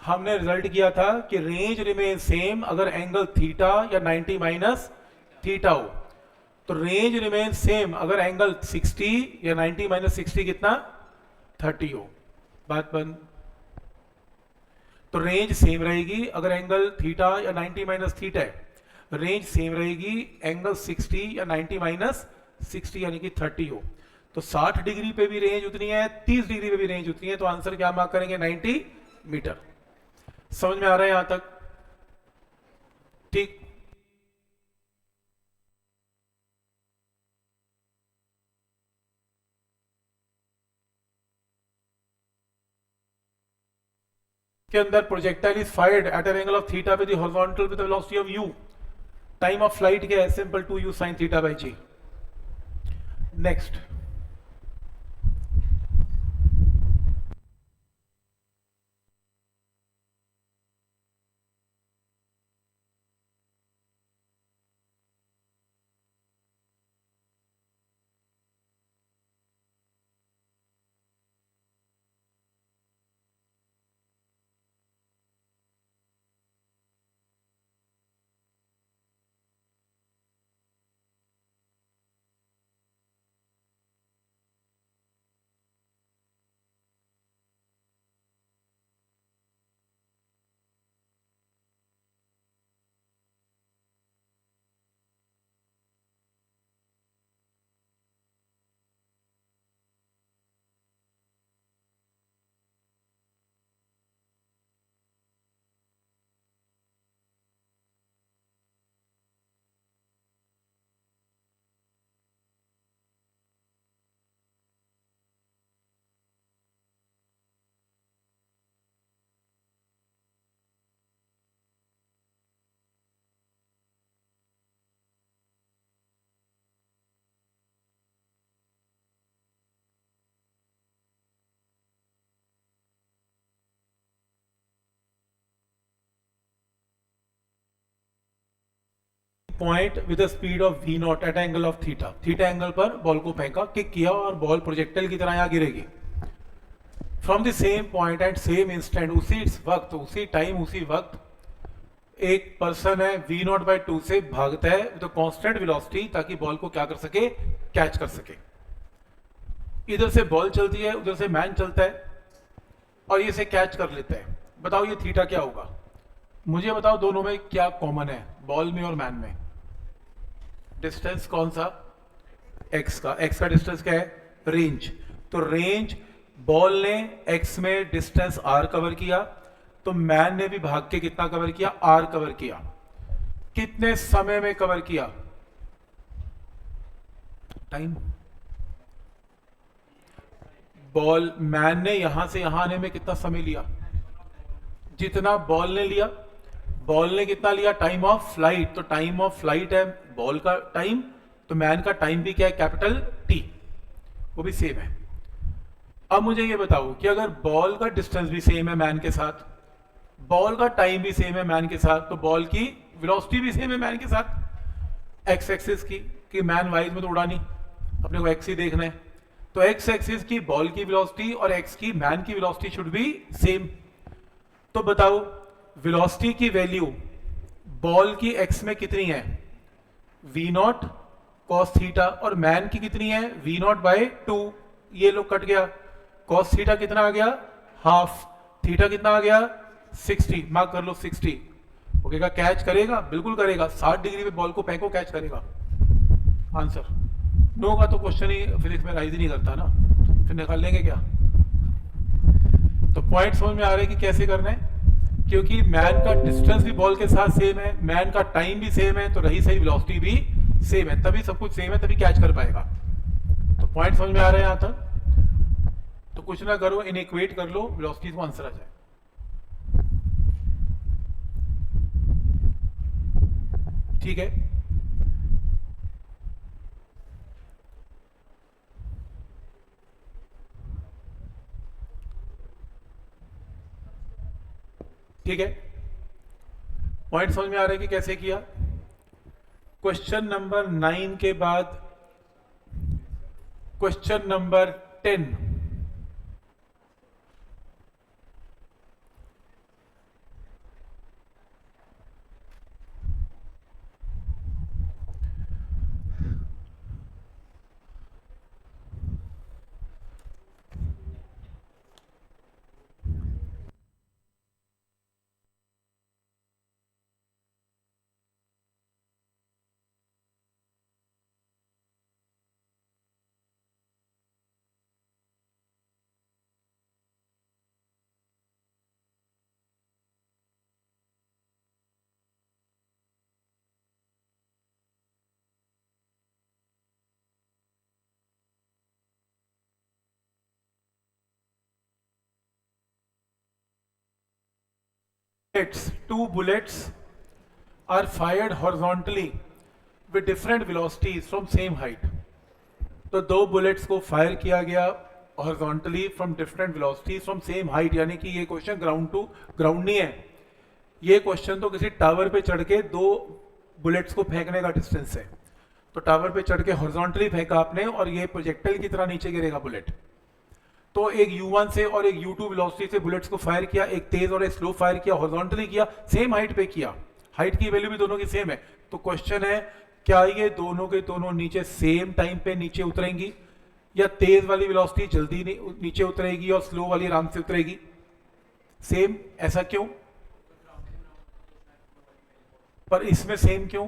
S1: हमने रिजल्ट किया था कि रेंज रिमेन सेम अगर एंगल थीटा या 90 माइनस थीटा हो, तो रेंज रिमेन सेम अगर एंगल 60 या 90 माइनस 60 कितना? 30 हो। बात बंद। तो रेंज सेम रहेगी अगर एंगल थीटा या 90 माइनस थीटा है, रेंज सेम रहेगी एंगल 60 या 90 माइनस 60 यानी कि 30 हो। तो 60 डिग्री पे भी रेंज उतनी है, 30 डिग्री पे भी रेंज उतनी है, तो आंसर क्या मार्क करेंगे? 90 मीटर। समझ में आ रहा है यहां तक? ठीक, के अंदर projectile is fired at an angle of theta with the horizontal with the velocity of u, time of flight क्या है? Simple 2u sin theta by g. Next, point with the speed of v naught at angle of theta, theta angle पर ball को फेंका, kick किया और ball projectile की तरह यहाँ गिरेगी। From the same point at same instant, उसी वक्त, उसी टाइम, उसी वक्त एक पर्सन है v नॉट बाई 2 से भागता है विद कांस्टेंट वेलोसिटी, ताकि बॉल को क्या कर सके, कैच कर सके। इधर से बॉल चलती है, उधर से मैन चलता है और ये से कैच कर लेता है। बताओ ये थीटा क्या होगा? मुझे बताओ दोनों में क्या कॉमन है, बॉल में और मैन में? डिस्टेंस कौन सा? x का। x का डिस्टेंस क्या है? रेंज। तो रेंज, बॉल ने x में डिस्टेंस r कवर किया, तो मैन ने भी भाग के कितना कवर किया? r कवर किया। कितने समय में कवर किया? टाइम। बॉल, मैन ने यहां से यहां आने में कितना समय लिया? जितना बॉल ने लिया। बॉल ने कितना लिया? Time of flight. तो टाइम ऑफ फ्लाइट है बॉल का टाइम, तो मैन का टाइम भी क्या है? कैपिटल T, वो भी सेम है। अब मुझे ये बताओ कि अगर बॉल का डिस्टेंस भी सेम है मैन के साथ, बॉल का टाइम भी सेम है मैन के साथ, तो बॉल की वेलोसिटी भी सेम है मैन के साथ। एक्स एक्सिस की, कि मैन वाइज में तो उड़ा नहीं, अपने को एक्स ही देखना है, तो एक्स एक्सिस की बॉल की वेलोसिटी और एक्स की मैन की वेलोसिटी शुड बी सेम। तो बताओ वेलोसिटी की वैल्यू बॉल की एक्स में कितनी है? v नॉट कॉस थीटा, और मैन की कितनी है? v not by 2। ये लोग कट गया, कॉस थीटा कितना आ गया? हाफ। थीटा कितना आ गया? 60। मार्क कर लो 60। ओके का कैच करेगा? बिल्कुल करेगा। 60 डिग्री पे बॉल को फेंको, कैच करेगा। आंसर नो का तो क्वेश्चन ही फिजिक्स में राइज ही नहीं करता ना, फिर निकाल लेंगे क्या? तो पॉइंट समझ में आ रहा है कि कैसे करना है, क्योंकि मैन का डिस्टेंस भी बॉल के साथ सेम है, मैन का टाइम भी सेम है, तो रही सही वेलोसिटी भी सेम है, तभी सब कुछ सेम है, तभी कैच कर पाएगा। तो पॉइंट समझ में आ रहा है यहां तक? तो कुछ ना करो, इन इक्वेट कर लो, वेलोसिटी को आंसर आ जाए। ठीक है, ठीक है। पॉइंट समझ में आ रहा है कि कैसे किया? क्वेश्चन नंबर 9 के बाद question number 10। Two bullets are fired horizontally with different velocities from same height. तो दो बुलेट्स को फायर किया गया horizontally from different velocities from same height, यानी कि ये क्वेश्चन ग्राउंड टू ग्राउंड नहीं है, ये क्वेश्चन तो किसी टावर पे चढ़ के दो बुलेट्स को फेंकने का डिस्टेंस है। तो टावर पे चढ़ के हॉरिजॉन्टली फेंका आपने और ये प्रोजेक्टाइल की तरह नीचे गिरेगा बुलेट। तो एक u1 से और एक u2 वेलोसिटी से बुलेट्स को फायर किया, एक तेज और एक स्लो फायर किया, हॉरिजॉन्टली किया, सेम हाइट पे किया, हाइट की वैल्यू भी दोनों की सेम है। तो क्वेश्चन है क्या ये दोनों के दोनों नीचे सेम टाइम पे नीचे उतरेंगी, या तेज वाली वेलोसिटी जल्दी नीचे उतरेगी और स्लो वाली आराम से उतरेगी? सेम। ऐसा क्यों? पर इसमें सेम क्यों?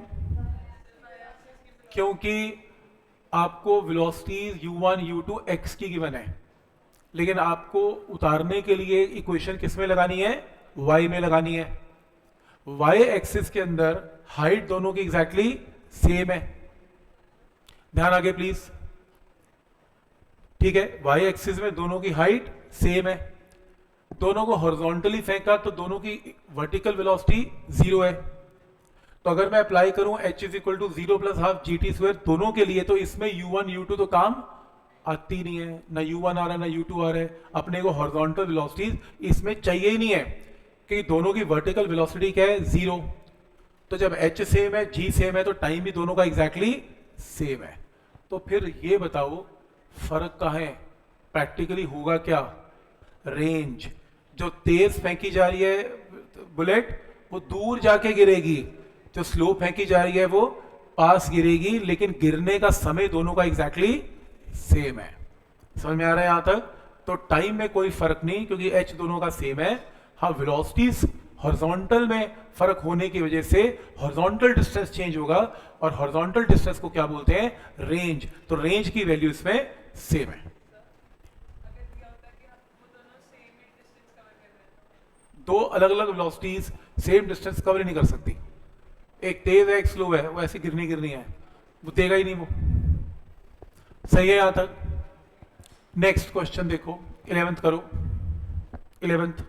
S1: क्योंकि आपको वेलोसिटीज u1 u2 x की गिवन है, लेकिन आपको उतारने के लिए इक्वेशन किस में लगानी है? y में लगानी है। y एक्सिस के अंदर हाइट दोनों की एग्जैक्टली सेम है। ध्यान आगे प्लीज। ठीक है, y एक्सिस में दोनों की हाइट सेम है, दोनों को हॉरिजॉन्टली फेंका तो दोनों की वर्टिकल वेलोसिटी 0 है। तो अगर मैं अप्लाई करूं h is equal to 0 plus half GT square दोनों के लिए, तो इसमें u1 u2 तो काम आती नहीं है, ना u1 आ रहा है ना u2 आ रहा है। अपने को हॉरिजॉन्टल वेलोसिटीज इसमें चाहिए ही नहीं है, कि दोनों की वर्टिकल वेलोसिटी क्या है? 0। तो जब h सेम है, g सेम है, तो टाइम भी दोनों का एग्जैक्टली सेम है। तो फिर ये बताओ फर्क कहाँ है? प्रैक्टिकली होगा क्या? रेंज। जो तेज फेंकी जा रही है बुलेट वो दूर जाके गिरेगी, जो स्लो फेंकी जा रही है वो पास गिरेगी, लेकिन गिरने का समय दोनों का एग्जैक्टली सेम है। समझ में आ रहा है यहां तक? तो टाइम में कोई फर्क नहीं क्योंकि h दोनों का सेम है। हाँ, वेलोसिटीज हॉरिजॉन्टल में फर्क होने की वजह से हॉरिजॉन्टल डिस्टेंस चेंज होगा, और हॉरिजॉन्टल डिस्टेंस को क्या बोलते हैं? रेंज। तो रेंज की वैल्यू इसमें सेम है। दो अलग अलग वेलोसिटीज सेम डिस्टेंस कवर नहीं कर सकती। एक तेज है एक स्लो है, वो ऐसी गिरनी है, वो देगा ही नहीं वो। सही है यहां तक? नेक्स्ट क्वेश्चन देखो, 11th करो। 11th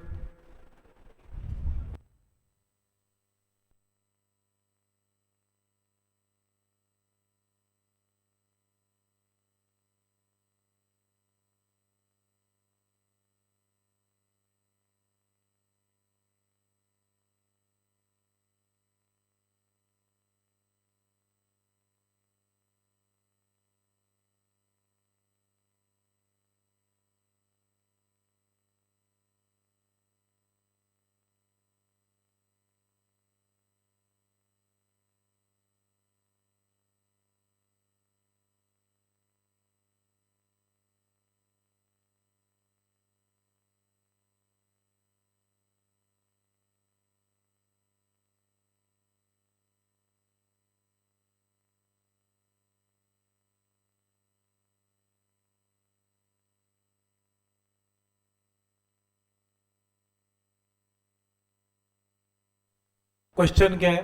S1: क्वेश्चन क्या है?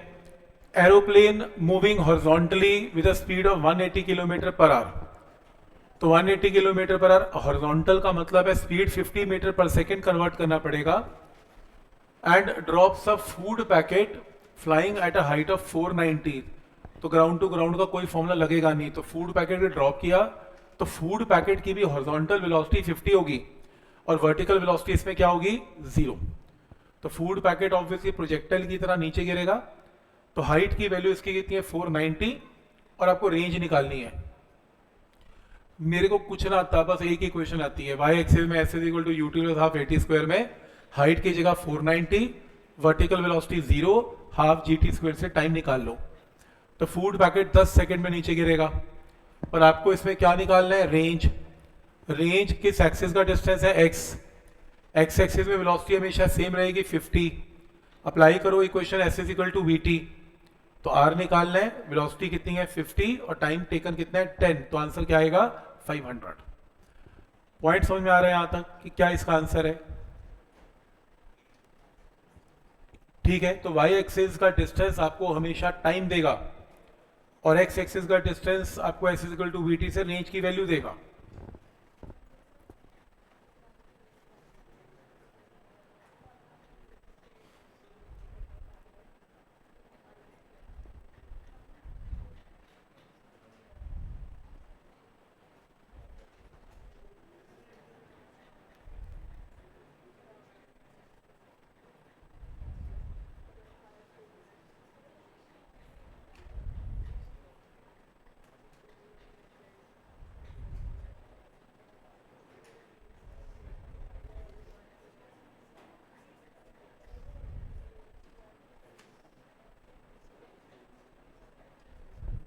S1: Aeroplane moving horizontally with a speed of 180 kilometre per our. तो 180 किलोमीटर पर आवर हॉरिजॉन्टल का मतलब है स्पीड 50 मीटर पर सेकेंड कन्वर्ट करना पड़ेगा। And drops a food packet flying eight a height of 490। तो ग्राउंड टू ग्राउंड का कोई फॉर्मूला लगेगा नहीं, तो फूड पैकेट को ड्रॉप किया तो फूड पैकेट की भी हॉरिजॉन्टल वेलोसिटी 50 होगी और वर्टिकल वेलोसिटी इसमें क्या होगी? 0। तो फूड पैकेट ऑब्वियसली प्रोजेक्टाइल की तरह नीचे गिरेगा। तो हाइट की वैल्यू इसकी कितनी है? 490, और आपको रेंज निकालनी है। मेरे को कुछ ना आता, बस एक ही क्वेश्चन आती है, वाई एक्सिस में s is equal to u t plus half a t square में हाइट की जगह 490, vertical velocity 0, half g t square से टाइम निकाल लो। तो फूड पैकेट 10 सेकेंड में नीचे गिरेगा, पर आपको इसमें क्या निकालना है? रेंज। रेंज किस एक्सिस का डिस्टेंस है? एक्स। एक्स एक्सिस में वेलोसिटी हमेशा सेम रहेगी 50। अप्लाई करो equation s is equal to v t. तो आर निकालना है, वेलोसिटी कितनी है? 50, और टाइम टेकन कितना है? 10। तो आंसर क्या आएगा? 500। पॉइंट समझ में आ रहा है यहां तक कि क्या इसका आंसर है? ठीक है, तो वाई एक्सिस का डिस्टेंस आपको हमेशा टाइम देगा और एक्स एक्सिस का डिस्टेंस आपको s is equal to v t से रेंज की वैल्यू देगा।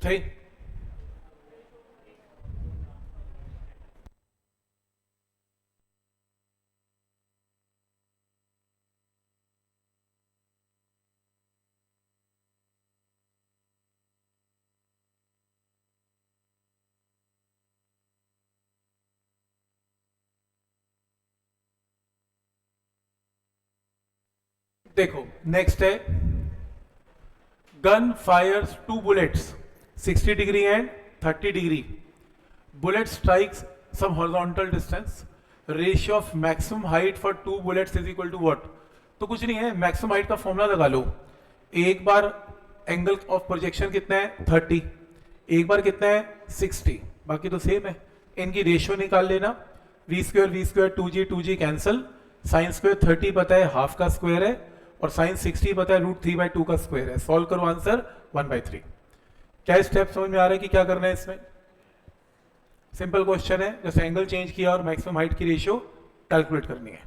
S1: सही। देखो नेक्स्ट है, gun fires 2 bullets 60 degree and 30 degree. Bullet strikes some horizontal distance. Ratio of maximum height for 2 bullets is equal to what? तो कुछ नहीं है, मैक्सिमम हाइट का फॉर्मूला लगा लो। एक बार एंगल ऑफ प्रोजेक्शन कितना है? 30, एक बार कितना है? 60, बाकी तो सेम है। इनकी रेशियो निकाल लेना, v square 2g cancel, sine square 30 पता है हाफ का स्क्वायर है, और साइन 60 पता है √3/2 का स्क्वायर है। सॉल्व करो, आंसर 1/3। क्या स्टेप समझ में आ रहा है कि क्या करना है इसमें? सिंपल क्वेश्चन है, जैसे एंगल चेंज किया और मैक्सिमम हाइट की रेशियो कैलकुलेट करनी है।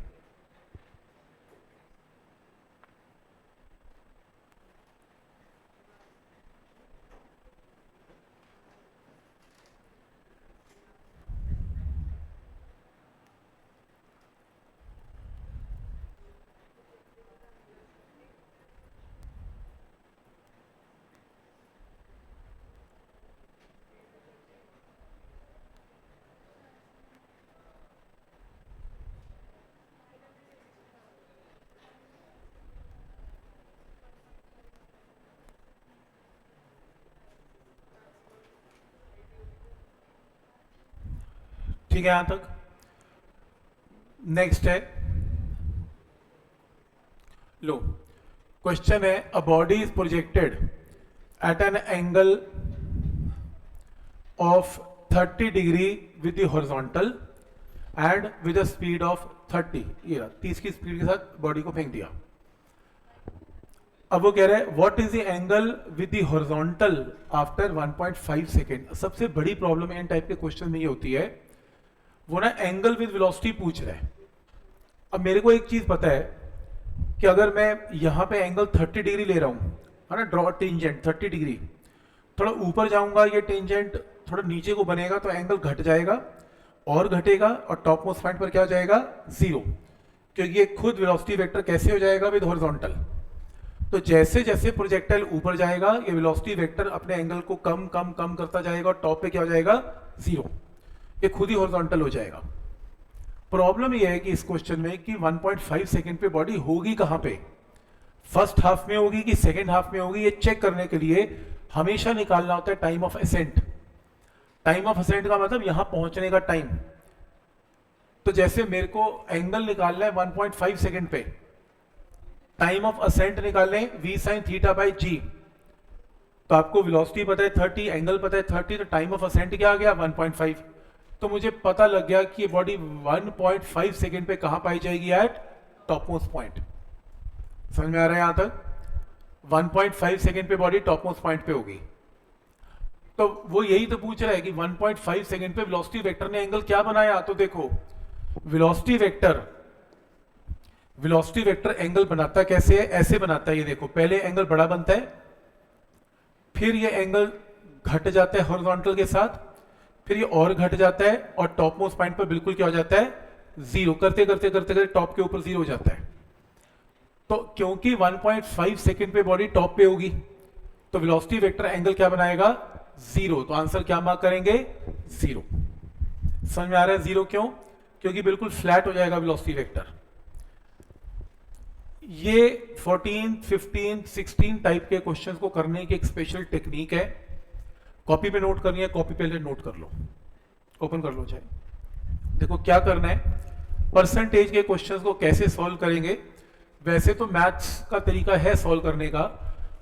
S1: ठीक है यहां तक। नेक्स्ट है, लो क्वेश्चन है, a body is projected at an angle of 30 degree with the horizontal and with a speed of 30, ये 30 की स्पीड के साथ बॉडी को फेंक दिया। अब वो कह रहा है what is the angle with the horizontal after 1.5 second. सबसे बड़ी प्रॉब्लम इन टाइप के क्वेश्चन में ये होती है, वो ना एंगल विद वेलोसिटी पूछ रहा है। अब मेरे को एक चीज पता है कि अगर मैं यहां पे एंगल 30 डिग्री ले रहा हूं, है ना, ड्रॉ टेंजेंट 30 डिग्री, थोड़ा ऊपर जाऊंगा ये टेंजेंट थोड़ा नीचे को बनेगा तो एंगल घट जाएगा और घटेगा और टॉप मोस्ट पॉइंट पर क्या हो जाएगा, 0, क्योंकि ये खुद वेलोसिटी वेक्टर कैसे हो जाएगा, विद हॉरिजॉन्टल। तो जैसे जैसे प्रोजेक्टाइल ऊपर जाएगा ये वेलोसिटी वेक्टर अपने एंगल को कम कम कम करता जाएगा और टॉप पे क्या हो जाएगा, 0, ये खुद ही हॉरिजॉन्टल हो जाएगा। प्रॉब्लम ये है कि इस क्वेश्चन में कि 1.5 सेकंड पे बॉडी होगी कहां पे, फर्स्ट हाफ में होगी कि सेकंड हाफ में होगी, ये चेक करने के लिए हमेशा निकालना होता है time of ascent. Time of ascent का मतलब यहां पहुंचने का टाइम। तो जैसे मेरे को एंगल निकालना है 1.5 सेकंड पे, टाइम ऑफ असेंट निकालने v sin θ/g, तो आपको वेलोसिटी पता है 30, एंगल पता है 30, तो टाइम ऑफ असेंट क्या आ गया, 1.5। तो मुझे पता लग गया कि ये बॉडी 1.5 सेकंड पे कहां पाई जाएगी, एट टॉप मोस्ट पॉइंट। समझ में आ रहा है यहां तक? 1.5 सेकंड पे बॉडी टॉप मोस्ट पॉइंट पे होगी। तो वो यही तो पूछ रहा है कि 1.5 सेकंड पे वेलोसिटी वेक्टर ने एंगल क्या बनाया। तो देखो वेलोसिटी वेक्टर एंगल बनाता कैसे है, ऐसे बनाता है, ये देखो पहले एंगल बड़ा बनता है, फिर ये एंगल घट जाता है हॉरिजॉन्टल के साथ, फिर ये और घट जाता है और टॉप मोस्ट पॉइंट पर बिल्कुल क्या हो जाता है, 0, करते करते करते करते टॉप के ऊपर 0 हो जाता है। तो क्योंकि 1.5 सेकंड पे बॉडी टॉप पे होगी तो वेलोसिटी वेक्टर एंगल क्या बनाएगा, 0। तो आंसर क्या मार्क करेंगे, 0। समझ में आ रहा है 0 क्यों, क्योंकि बिल्कुल फ्लैट हो जाएगा वेलोसिटी वेक्टर। ये 14, 15, 16 टाइप के क्वेश्चंस को करने की एक स्पेशल टेक्निक है। कॉपी पे नोट करनी है, कॉपी पे नोट कर लो, ओपन कर लो चाहे। देखो क्या करना है, परसेंटेज के क्वेश्चंस को कैसे सॉल्व करेंगे। वैसे तो मैथ्स का तरीका है सॉल्व करने का,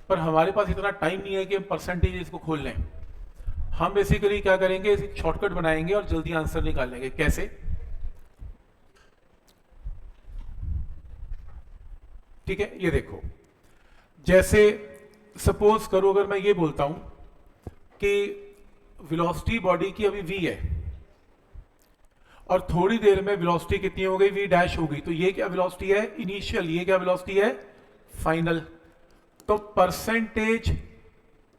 S1: पर हमारे पास इतना टाइम नहीं है कि हम परसेंटेज इसको खोल लें। हम बेसिकली क्या करेंगे, शॉर्टकट बनाएंगे और जल्दी आंसर निकाल लेंगे। कैसे, ठीक है, ये देखो, जैसे सपोज करो अगर मैं ये बोलता हूं कि वेलोसिटी बॉडी की अभी v है और थोड़ी देर में वेलोसिटी कितनी हो गई, v डैश हो गई, तो ये क्या वेलोसिटी है, इनिशियल, ये क्या वेलोसिटी है, फाइनल। तो परसेंटेज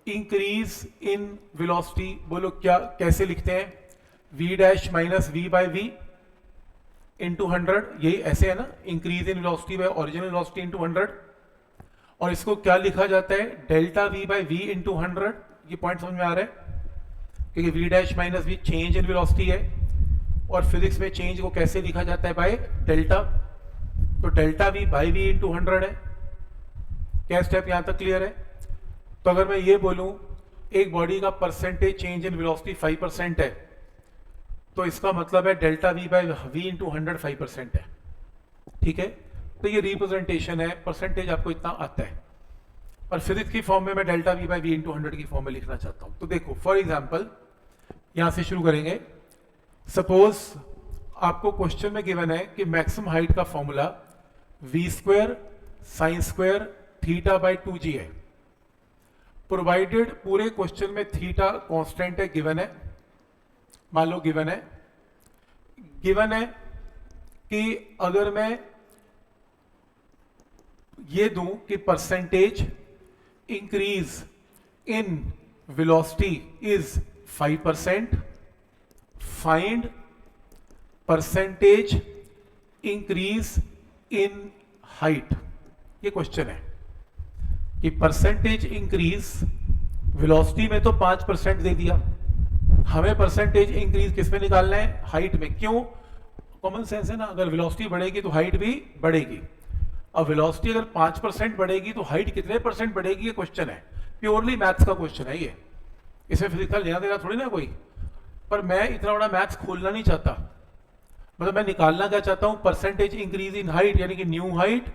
S1: इंक्रीज इन वेलोसिटी, बोलो क्या, कैसे लिखते हैं, v dash minus v/v into 100, यही ऐसे है ना, increase in velocity bye original velocity into 100। और इसको क्या लिखा जाता है, डेल्टा v/v इंटू 100। ये पॉइंट समझ में आ रहा है, क्योंकि v dash minus v change in velocity है और फिजिक्स में चेंज को कैसे लिखा जाता है, बाय डेल्टा। तो डेल्टा v/v इंटू 100 है। क्या स्टेप यहां तक क्लियर है? तो अगर मैं ये बोलूं एक बॉडी का परसेंटेज चेंज इन वेलोसिटी 5% है, तो इसका मतलब है डेल्टा v/v इंटू 100 5% है। ठीक है, तो ये रिप्रेजेंटेशन है, परसेंटेज आपको इतना आता है, और फिजिक्स की फॉर्म में मैं डेल्टा v/v इंटू 100 की फॉर्म में लिखना चाहता हूं। तो देखो फॉर एग्जांपल यहां से शुरू करेंगे। सपोज आपको क्वेश्चन में गिवन है कि मैक्सिमम हाइट का formula v² sign square theta by 2g है। प्रोवाइडेड पूरे क्वेश्चन में थीटा कांस्टेंट है, गिवन है, मान लो गिवन है कि अगर मैं ये दूं कि percentage increase in velocity is 5%, find percentage increase in height. ये क्वेश्चन है कि परसेंटेज इंक्रीज वेलोसिटी में तो 5% दे दिया, हमें परसेंटेज इंक्रीज किस में निकालना है? हाइट में। क्यों? कॉमन सेंस है ना, अगर वेलोसिटी बढ़ेगी तो हाइट भी बढ़ेगी। अब वेलोसिटी अगर 5% बढ़ेगी तो हाइट कितने परसेंट बढ़ेगी? ये क्वेश्चन है, प्योरली मैथ्स का क्वेश्चन है ये, इसमें फिजिकल लेना देना थोड़ी ना कोई। पर मैं इतना बड़ा मैथ्स खोलना नहीं चाहता, मतलब मैं निकालना क्या चाहता हूं? परसेंटेज इंक्रीज इन हाइट, यानी कि new height,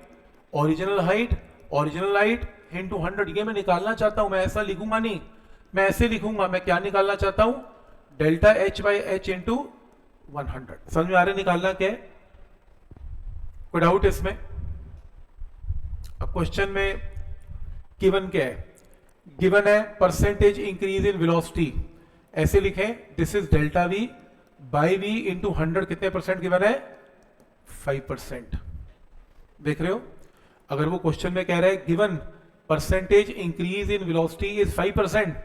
S1: original height into 100, ये मैं निकालना चाहता हूं। मैं ऐसा लिखूंगा नहीं, मैं ऐसे लिखूंगा। मैं क्या निकालना चाहता हूं? Delta h by h into 100। समझ में आ रहा है निकालना क्या है? कोई डाउट इसमें? अब क्वेश्चन में गिवन क्या है? गिवन है परसेंटेज इंक्रीज इन वेलोसिटी, ऐसे लिखें this is delta v by v into 100। कितने परसेंट गिवन है? 5%। देख रहे हो, अगर वो क्वेश्चन में कह रहा है given percentage increase in velocity is 5%,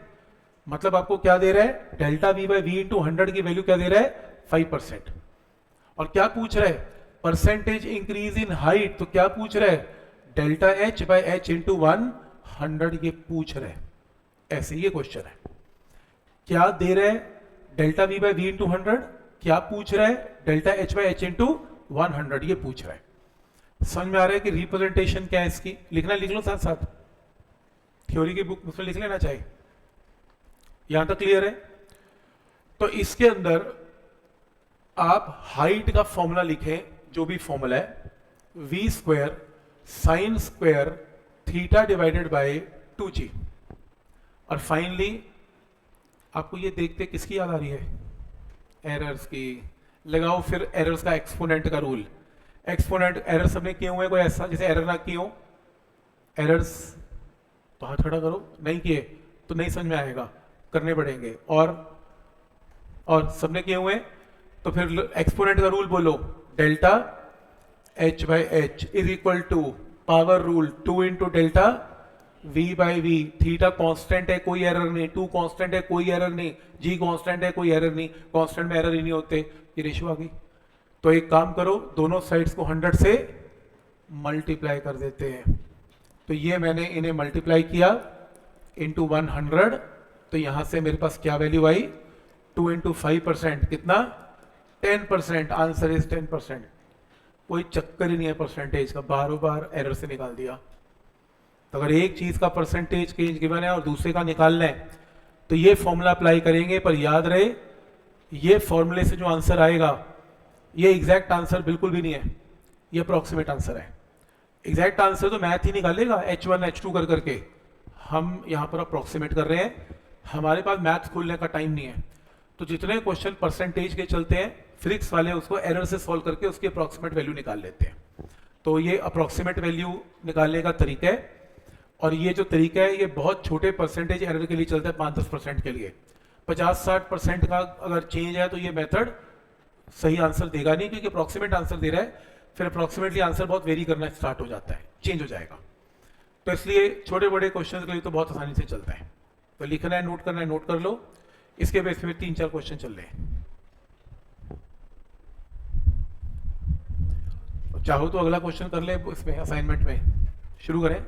S1: मतलब आपको क्या दे रहा है? Delta v by v into 100 की वैल्यू क्या दे रहा है? 5%। और क्या पूछ रहा है? परसेंटेज इंक्रीज इन हाइट, तो क्या पूछ रहा है? Delta h by h into 100 ये पूछ रहा है। ऐसे ये क्वेश्चन है। क्या दे रहा है? Delta v by v into 100। क्या पूछ रहा है? Delta h by h into 100 ये पूछ रहा है। समझ में आ रहा है कि रिप्रेजेंटेशन क्या है इसकी? लिखना लिख लो साथ साथ, थ्योरी की बुक उसमें लिख लेना चाहिए। यहां तक क्लियर है? तो इसके अंदर आप हाइट का फॉर्मूला लिखें, जो भी फॉर्मूला है, v square sine square theta divided by 2g। और फाइनली आपको ये देखते किसकी याद आ रही है? एरर्स की। लगाओ फिर एरर्स का एक्सपोनेंट का रूल। एक्सपोनेंट एरर सबने किए हुए, कोई ऐसा जिसे एरर ना किए हो? एरर्स तो हाथ खड़ा करो, नहीं किए तो नहीं समझ में आएगा, करने पड़ेंगे। और सबने किए हुए, तो फिर एक्सपोनेंट का रूल बोलो, delta h by h is equal to power rule 2 into delta v by v. Theta constant है, कोई एरर नहीं। 2 कांस्टेंट है, कोई एरर नहीं। जी कांस्टेंट है, कोई एरर नहीं। कांस्टेंट में एरर ही नहीं होते। ये रेशियो आ गई। तो एक काम करो, दोनों साइड्स को 100 से मल्टीप्लाई कर देते हैं। तो ये मैंने इन्हें मल्टीप्लाई किया इंटू 100, तो यहां से मेरे पास क्या वैल्यू आई? 2 इंटू 5%, कितना? 10%। Answer is 10%। कोई चक्कर ही नहीं है परसेंटेज का, बार बार एरर से निकाल दिया। तो अगर एक चीज का परसेंटेज चेंज गिवन है और दूसरे का निकालना है, तो ये फॉर्मूला अप्लाई करेंगे। पर याद रहे, ये फॉर्मूले से जो आंसर आएगा, ये एग्जैक्ट आंसर बिल्कुल भी नहीं है, ये अप्रोक्सीमेट आंसर है। एग्जैक्ट आंसर तो मैथ ही निकाल लेगा H1 H2 कर करके। हम यहाँ पर अप्रोक्सीमेट कर रहे हैं, हमारे पास मैथ खोलने का टाइम नहीं है। तो जितने क्वेश्चन परसेंटेज के चलते हैं, फिजिक्स वाले उसको एरर से सॉल्व करके उसकी अप्रोक्सीमेट वैल्यू निकाल लेते हैं। तो ये अप्रोक्सीमेट वैल्यू निकालने का तरीका है। और ये जो तरीका है, ये बहुत छोटे परसेंटेज एरर के लिए चलता है, 5-10% के लिए। 50-60% का अगर चेंज है तो ये मेथड सही आंसर देगा नहीं, क्योंकि अप्रोक्सीमेट आंसर दे रहा है, फिर अप्रोक्सीमेटली आंसर बहुत वेरी करना स्टार्ट हो जाता है, चेंज हो जाएगा। तो इसलिए छोटे बड़े क्वेश्चन के लिए तो बहुत आसानी से चलता है। तो लिखना है, नोट करना है, नोट कर लो। इसके बेस पे 3-4 क्वेश्चन चल रहे हैं। चाहो तो अगला क्वेश्चन कर ले इसमें, असाइनमेंट में। शुरू करें।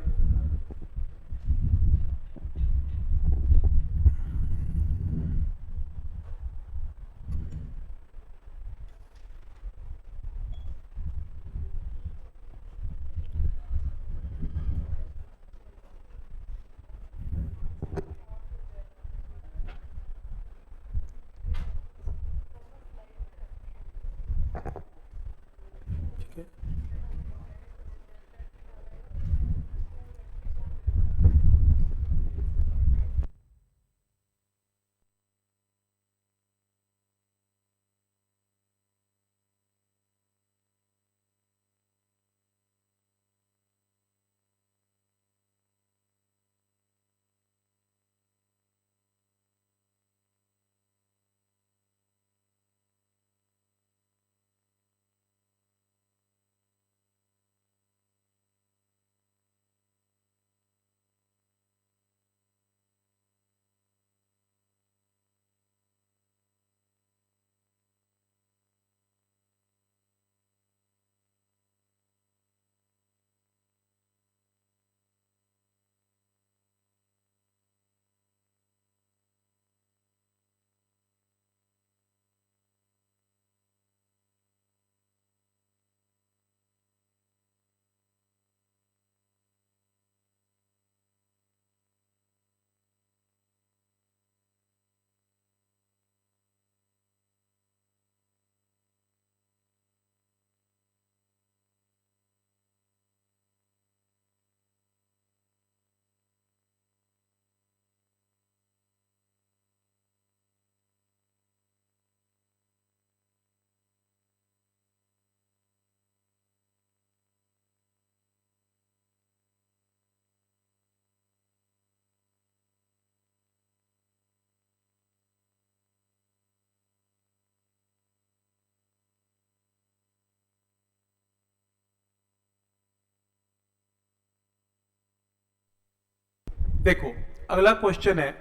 S1: देखो अगला क्वेश्चन है,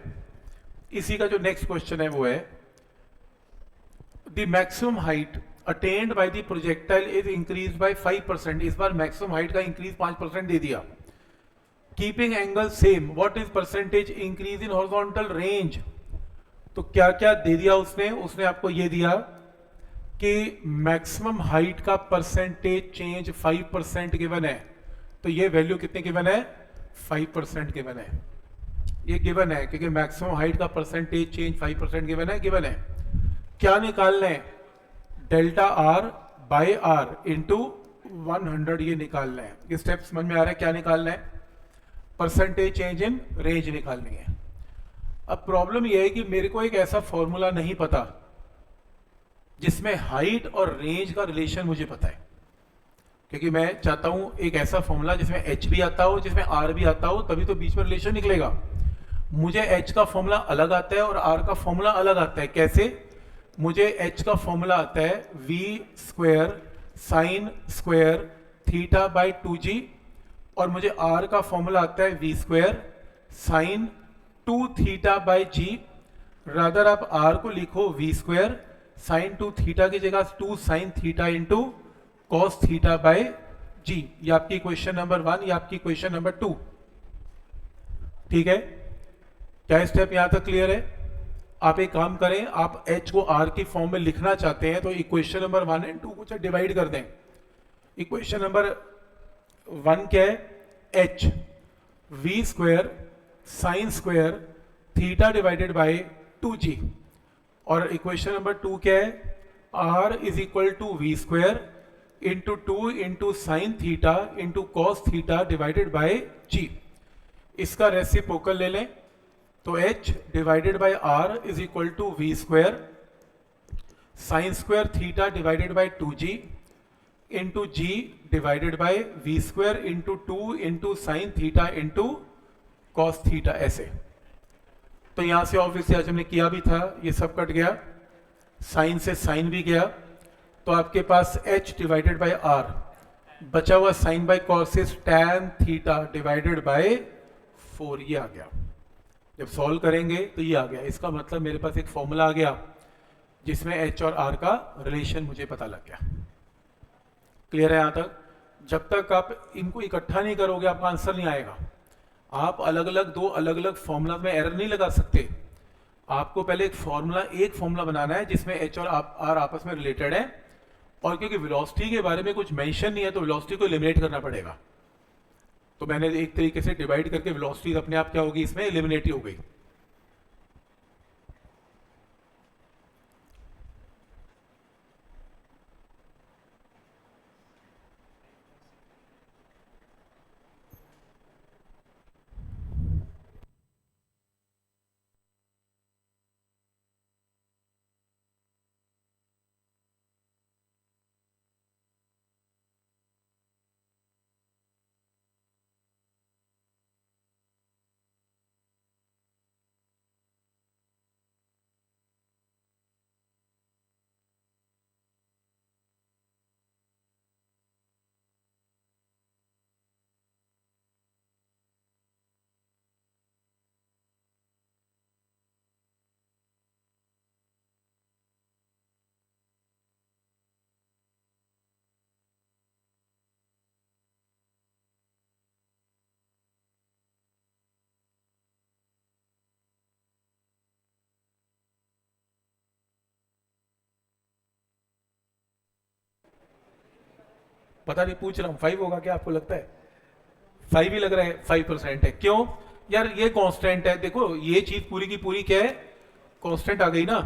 S1: इसी का जो नेक्स्ट क्वेश्चन है वो है the maximum height attend bye the projectile is increase bye 5%। इस बार मैक्सिमम हाइट का इंक्रीज 5% दे दिया। Keeping angle same, what is percentage increase in horizontal range. तो क्या क्या दे दिया उसने आपको ये दिया कि मैक्सिमम हाइट का परसेंटेज चेंज 5% गिवन है। तो ये वैल्यू कितने गिवन है? 5% गिवन है। ये गिवन है क्योंकि मैक्सिमम हाइट का परसेंटेज चेंज 5% गिवन है। क्या निकालना है? Delta r by r into 100 ये निकालना है। ये स्टेप समझ में आ रहा है? क्या निकालना है? परसेंटेज चेंज इन रेंज निकालनी है। अब प्रॉब्लम यह है कि मेरे को एक ऐसा फॉर्मूला नहीं पता जिसमें हाइट और रेंज का रिलेशन मुझे पता है, क्योंकि मैं चाहता हूं एक ऐसा फॉर्मूला जिसमें एच भी आता हो, जिसमें आर भी आता हो, तभी तो बीच में रिलेशन निकलेगा। मुझे एच का फॉर्मूला अलग आता है और आर का फॉर्मूला अलग आता है। कैसे? मुझे एच का फॉर्मूला आता है v square sine square theta by 2g, और मुझे आर का फॉर्मूला आता है v square sine 2 theta by g. Rather आप आर को लिखो वी स्क्वायर साइन 2 थीटा की जगह 2 sine theta into cos theta by g. ये आपकी क्वेश्चन नंबर 1, ये आपकी क्वेश्चन नंबर 2। ठीक है, क्या स्टेप यहां तक क्लियर है? आप एक काम करें, आप h को r की फॉर्म में लिखना चाहते हैं तो इक्वेशन नंबर 1 एंड 2 को डिवाइड कर दें। इक्वेशन नंबर 1 क्या है? h v square sine square theta divided by 2g, और इक्वेशन नंबर 2 क्या है? r is equal to v square into 2 into sine theta into cos theta divided by g। इसका reciprocal ले लें तो h divided by r is equal to v square sine square theta divided by 2g into g divided by v square into 2 into sine theta into cos theta. ऐसे तो यहां से obviously आज हमने किया भी था, ये सब कट गया, साइन से साइन भी गया, तो आपके पास h डिवाइडेड बाय r बचा हुआ sine by cos is tan theta divided by 4। ये आ गया। जब सॉल्व करेंगे तो ये आ गया। इसका मतलब मेरे पास एक फॉर्मूला आ गया जिसमें h और r का रिलेशन मुझे पता लग गया। क्लियर है यहां तक? जब तक आप इनको इकट्ठा नहीं करोगे आपका आंसर नहीं आएगा। आप अलग अलग दो अलग अलग फॉर्मूला में एरर नहीं लगा सकते। आपको पहले एक फॉर्मूला बनाना है जिसमें h और r आपस में रिलेटेड है, और क्योंकि वेलोसिटी के बारे में कुछ मेंशन नहीं है तो वेलोसिटी को एलिमिनेट करना पड़ेगा। तो मैंने एक तरीके से डिवाइड करके वेलोसिटी अपने आप क्या होगी, इसमें एलिमिनेट हो गई। पता नहीं, पूछ रहा हूं 5 होगा क्या? आपको लगता है 5 ही लग रहा है? 5% है। क्यों यार? ये कांस्टेंट है। देखो ये चीज पूरी की पूरी क्या है? कांस्टेंट आ गई ना।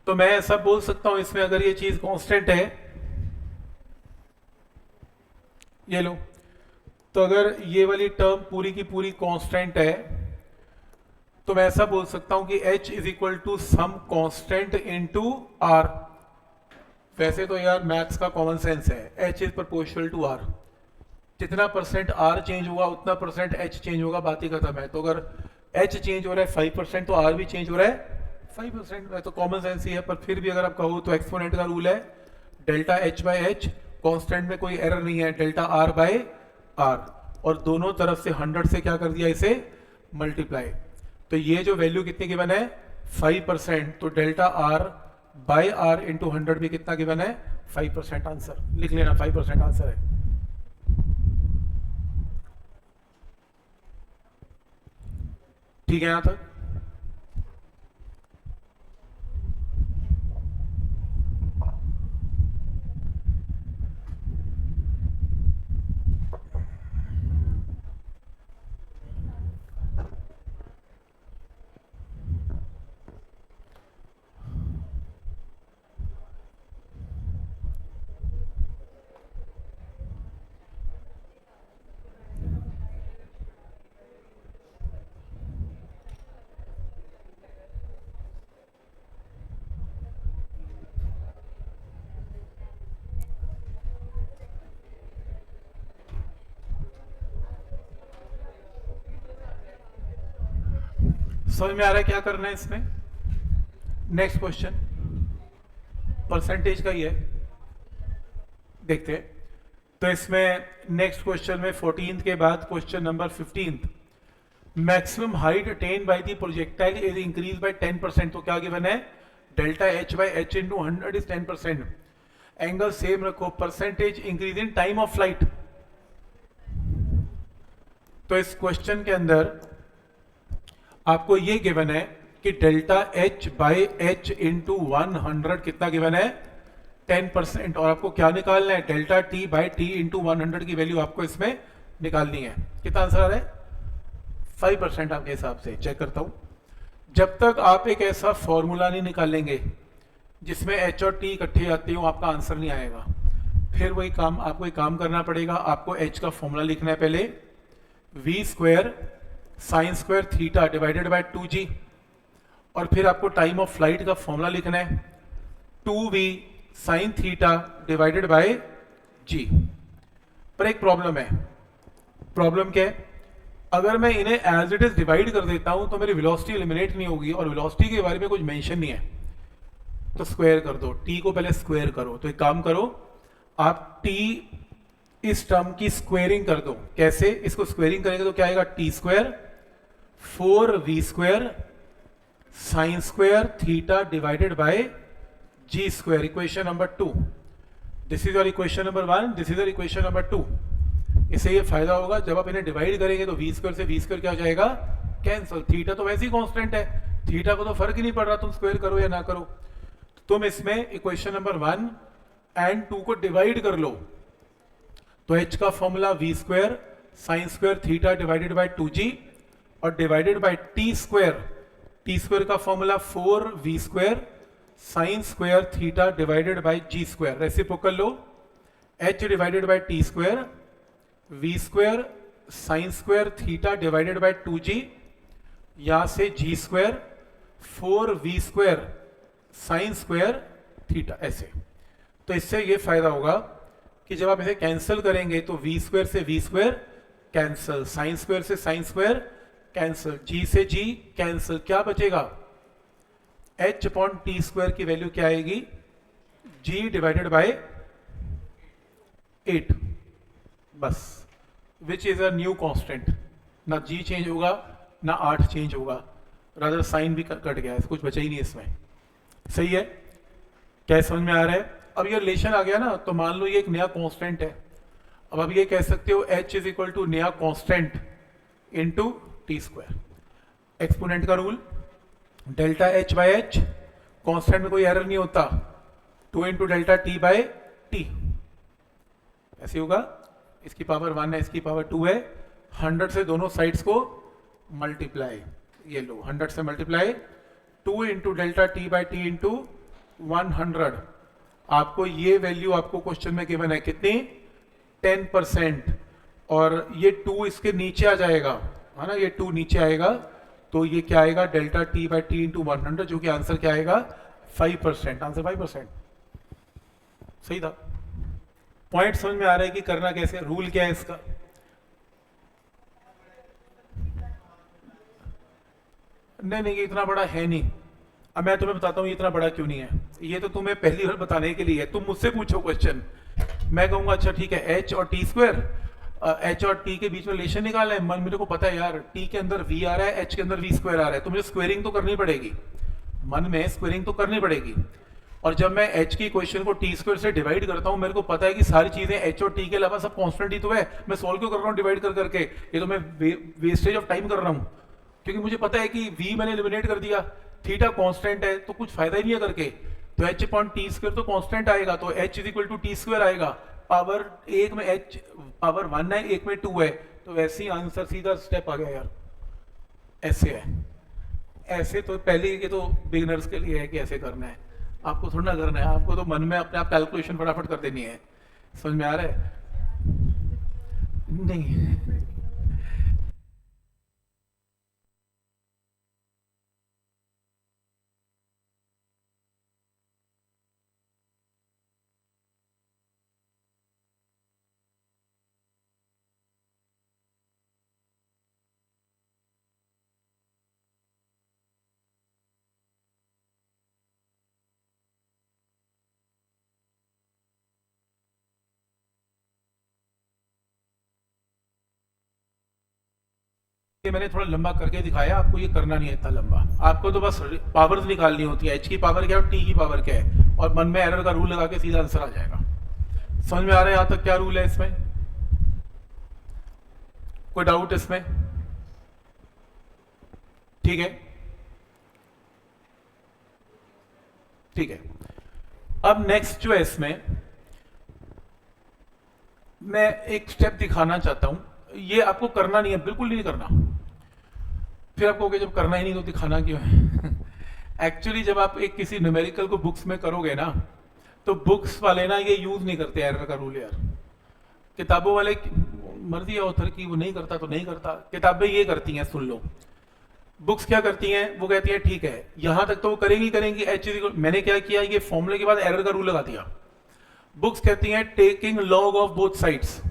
S1: तो मैं ऐसा बोल सकता हूं इसमें, अगर ये चीज कांस्टेंट है, ये लो, तो अगर ये वाली टर्म पूरी की पूरी कांस्टेंट है तो मैं ऐसा बोल सकता हूं कि h is equal to some constant into r। वैसे तो यार मैथ्स का कॉमन सेंस है, h is proportional to r। जितना परसेंट r चेंज होगा उतना परसेंट h चेंज होगा, बात ही खत्म है। तो अगर h चेंज हो रहा है 5% तो r भी चेंज हो रहा है 5%। तो कॉमन सेंस ही है, पर फिर भी अगर आप कहो तो एक्सपोनेंट का रूल है delta h by h, constant में कोई एरर नहीं है, डेल्टा r बाय r, और दोनों तरफ से 100 से क्या कर दिया, इसे मल्टीप्लाई, तो ये जो वैल्यू कितनी गिवन है 5%, तो delta r by r into 100 भी कितना गिवन है 5%। आंसर लिख लेना, 5% आंसर है। ठीक है यहां तक? समझ में आ रहा है क्या करना है इसमें? नेक्स्ट क्वेश्चन परसेंटेज का ही है, देखते हैं। तो इसमें नेक्स्ट क्वेश्चन में 14th के बाद question number 15th, maximum height attain by the projectile is increase by 10%। तो क्या गिवन है? Delta h by h into 100 is 10%। Angle same रखो, percentage increase in time of flight. तो इस क्वेश्चन के अंदर आपको ये गिवन है कि delta h by h into 100 कितना गिवन है 10%, और आपको क्या निकालना है? Delta T by T into 100 की वैल्यू आपको इसमें निकालनी है। कितना आंसर आ रहा है? 5% आपके हिसाब से। चेक करता हूं, जब तक आप एक ऐसा फॉर्मूला नहीं निकालेंगे जिसमें एच और टी इकट्ठे आते हो, आपका आंसर नहीं आएगा। फिर वही काम, आपको एक काम करना पड़ेगा। आपको एच का फॉर्मूला लिखना है पहले, v square sine square theta divided by 2g, और फिर आपको टाइम ऑफ फ्लाइट का फॉर्मूला लिखना है 2v sine theta divided by g। पर एक प्रॉब्लम है। प्रॉब्लम क्या है? अगर मैं इन्हें एज इट इज डिवाइड कर देता हूं तो मेरी वेलोसिटी एलिमिनेट नहीं होगी, और वेलोसिटी के बारे में कुछ मेंशन नहीं है। तो स्क्वायर कर दो, t को पहले स्क्वायर करो। तो एक काम करो, आप t इस टर्म की स्क्वायरिंग कर दो। कैसे? इसको स्क्वायरिंग करेंगे तो क्या आएगा? T square 4v square sine square theta divided by g square. Equation number 2, this is your equation number 1, this is your equation number 2। इससे ये फायदा होगा, जब आप इन्हें डिवाइड करेंगे तो वी स्क्वायर से वी स्क्वायर क्या हो जाएगा? कैंसिल। थीटा तो वैसे ही कांस्टेंट है, थीटा को तो फर्क ही नहीं पड़ रहा तुम स्क्वायर करो या ना करो। तुम इसमें इक्वेशन नंबर 1 एंड 2 को डिवाइड कर लो। तो h का formula v square sine square theta divided by 2g, और डिवाइडेड बाय टी स्क्वायर का formula 4v square sine square theta divided by g square. Reciprocal लो, h divided by t square, v square sine square theta divided by 2g, यहां से g square 4v square sine square theta, ऐसे। तो इससे ये फायदा होगा कि जब आप इसे कैंसिल करेंगे तो v स्क्वायर से v square cancel, sine square से साइन स्क्वायर कैंसिल, g से g कैंसिल, क्या बचेगा? h अपॉन टी स्क्वायर की वैल्यू क्या आएगी? g डिवाइडेड बाय 8, बस। Which is a new constant. ना g चेंज होगा ना 8 चेंज होगा, रादर साइन भी कट गया है, कुछ बचा ही नहीं इसमें। सही है? क्या समझ में आ रहा है? अब ये रिलेशन आ गया ना, तो मान लो ये एक नया कांस्टेंट है। अब आप ये कह सकते हो h इज इक्वल टू नया constant into t square. Exponent का rule, delta h by h, constant में कोई एरर नहीं होता, 2 into delta t by t, ऐसे होगा। इसकी पावर 1 है, इसकी पावर 2 है, 100 से दोनों साइड्स को मल्टीप्लाई, ये लो 100 से multiply, 2 into delta T by T into 100। आपको ये वैल्यू आपको क्वेश्चन में गिवन है कितनी? 10%, और ये 2 इसके नीचे आ जाएगा, है ना, ये 2 नीचे आएगा, तो ये क्या आएगा? Delta T by T into 100, जो कि आंसर क्या आएगा? 5%। आंसर 5%। सही था? पॉइंट समझ में आ रहा है कि करना कैसे? रूल क्या है इसका? नहीं, ये इतना बड़ा है नहीं। अब मैं तुम्हें बताता हूँ ये इतना बड़ा क्यों नहीं है। ये तो तुम्हें पहली बार बताने के लिए है। तुम मुझसे पूछो क्वेश्चन, मैं कहूंगा अच्छा ठीक है, h और टी स्क्वायर, एच और टी के बीच में रिलेशन निकालना है, मन मेरे को पता है यार टी के अंदर वी आ रहा है, एच के अंदर वी स्क्वायर आ रहा है, तो मुझे स्क्वेयरिंग तो करनी पड़ेगी, मन में स्क्वेयरिंग तो करनी पड़ेगी। और जब मैं एच की इक्वेशन को टी स्क्वायर से डिवाइड करता हूं, मेरे को पता है कि सारी चीजें एच और टी के अलावा सब कांस्टेंट ही तो है, मैं सॉल्व क्यों कर रहा हूँ डिवाइड कर करके, ये तो मैं वेस्टेज ऑफ टाइम कर रहा हूँ, क्योंकि मुझे पता है कि v मैंने एलिमिनेट कर दिया, थीटा कांस्टेंट है तो कुछ फायदा ही नहीं है करके, तो h अपॉन टी स्क्वायर तो कांस्टेंट आएगा, तो h is equal to t square आएगा, पावर एक में h पावर 1 है, एक में 2 है, तो वैसे ही आंसर सीधा स्टेप आ गया यार, ऐसे है। ऐसे तो पहले ये तो बिगिनर्स के लिए है कि ऐसे करना है, आपको थोड़ा ना करना है, आपको तो मन में अपने आप कैलकुलेशन फटाफट कर देनी है। समझ में आ रहा है? नहीं, ये मैंने थोड़ा लंबा करके दिखाया, आपको ये करना नहीं है इतना लंबा, आपको तो बस पावर्स निकालनी होती है, एच की पावर क्या है और टी की पावर क्या है, और मन में एरर का रूल लगा के सीधा आंसर आ जाएगा। समझ में आ रहा है यहां तक क्या रूल है इसमें? कोई डाउट इसमें? ठीक है, ठीक है। अब नेक्स्ट जो है इसमें मैं एक स्टेप दिखाना चाहता हूं, ये आपको करना नहीं है, बिल्कुल नहीं करना, फिर आप कहोगे जब करना ही नहीं तो दिखाना क्यों है? एक्चुअली जब आप एक किसी न्यूमेरिकल को बुक्स में करोगे ना, तो बुक्स वाले ना ये यूज नहीं करते एरर का रूल यार, किताबों वाले मर्जी है ऑथर की, वो नहीं करता तो नहीं करता, किताबें ये करती हैं, सुन लो। बुक्स क्या करती हैं, वो कहती हैं ठीक है यहां तक तो वो करेंगी करेंगी, एच, मैंने क्या किया, ये फॉर्मूले के बाद एरर का रूल लगा दिया। बुक्स कहती हैं taking log of both sides.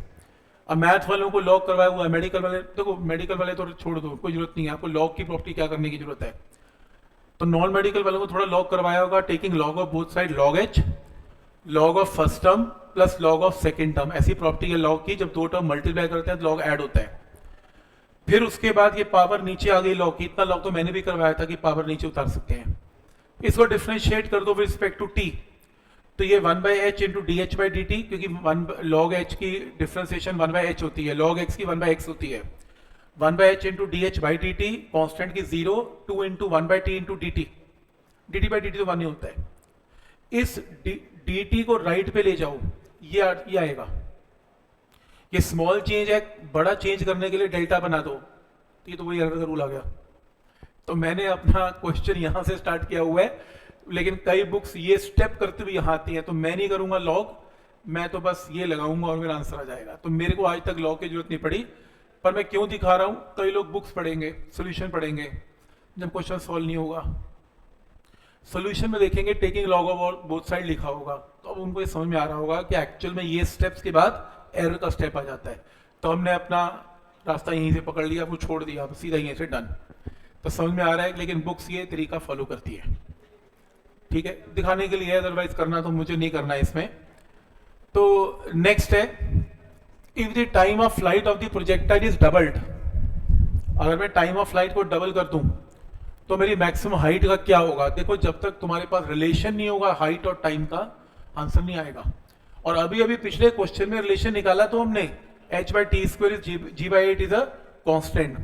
S1: अब मैथ वालों को लॉग करवाया हुआ है, मेडिकल वाले देखो, मेडिकल वाले तो छोड़ दो, कोई जरूरत नहीं है आपको लॉग की प्रॉपर्टी क्या करने की जरूरत है, तो नॉन मेडिकल वालों को थोड़ा लॉग करवाया होगा, taking log of both side, log H, log of first term plus log of second term, ऐसी प्रॉपर्टी है लॉग की, जब दो टर्म मल्टीप्लाई करते हैं तो लॉग ऐड होता है। फिर उसके बाद ये पावर नीचे आ गई लॉग की, इतना लॉग तो मैंने भी करवाया था कि पावर नीचे उतार सकते हैं। इसको डिफ्रेंशिएट कर दो विद रिस्पेक्ट टू टी, तो ये 1/h into D H by D T, क्योंकि वन लॉग एच की डिफ्रेंसिएशन 1/h होती है, लॉग एक्स की 1/x होती है, 1/h into D H by D T, constant की 0, 2 into 1/t into D T, D T by D T तो 1 ही होता है। इस डी टी को राइट पे ले जाओ, ये आएगा, ये स्मॉल चेंज है, बड़ा चेंज करने के लिए डेल्टा बना दो, तो ये तो वही एरर का रूल आ गया। तो मैंने अपना क्वेश्चन यहां से स्टार्ट किया हुआ है, लेकिन कई बुक्स ये स्टेप करते हुए यहां आती हैं, तो मैं नहीं करूंगा लॉग, मैं तो बस ये लगाऊंगा और मेरा आंसर आ जाएगा, तो मेरे को आज तक लॉग की जरूरत नहीं पड़ी। पर मैं क्यों दिखा रहा हूं, कई लोग बुक्स पढ़ेंगे, सोल्यूशन पढ़ेंगे, जब क्वेश्चन सॉल्व नहीं होगा, सोल्यूशन में देखेंगे taking log of both side लिखा होगा, तो अब उनको ये समझ में आ रहा होगा कि एक्चुअल में ये स्टेप्स के बाद एरर का स्टेप आ जाता है। तो हमने अपना रास्ता यहीं से पकड़ लिया, वो छोड़ दिया, तो सीधा यहीं से डन। तो समझ में आ रहा है, लेकिन बुक्स ये तरीका फॉलो करती है, ठीक है, दिखाने के लिए, अदरवाइज करना तो मुझे नहीं करना है इसमें। तो नेक्स्ट है, if the time of flight of the projectile is doubled, अगर मैं टाइम ऑफ फ्लाइट को डबल कर दूं तो मेरी मैक्सिमम हाइट का क्या होगा। देखो जब तक तुम्हारे पास रिलेशन नहीं होगा हाइट और टाइम का, आंसर नहीं आएगा। और अभी अभी पिछले क्वेश्चन में रिलेशन निकाला तो हमने, h by t square g by eight is a constant,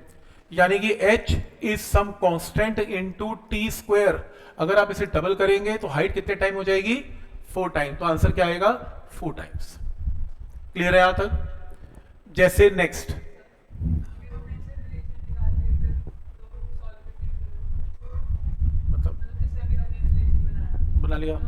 S1: यानी कि h is some constant into t square. अगर आप इसे डबल करेंगे तो हाइट कितने टाइम हो जाएगी, 4 टाइम, तो आंसर क्या आएगा, 4 टाइम्स। क्लियर है यहां तक? जैसे नेक्स्ट, मतलब बना लिया,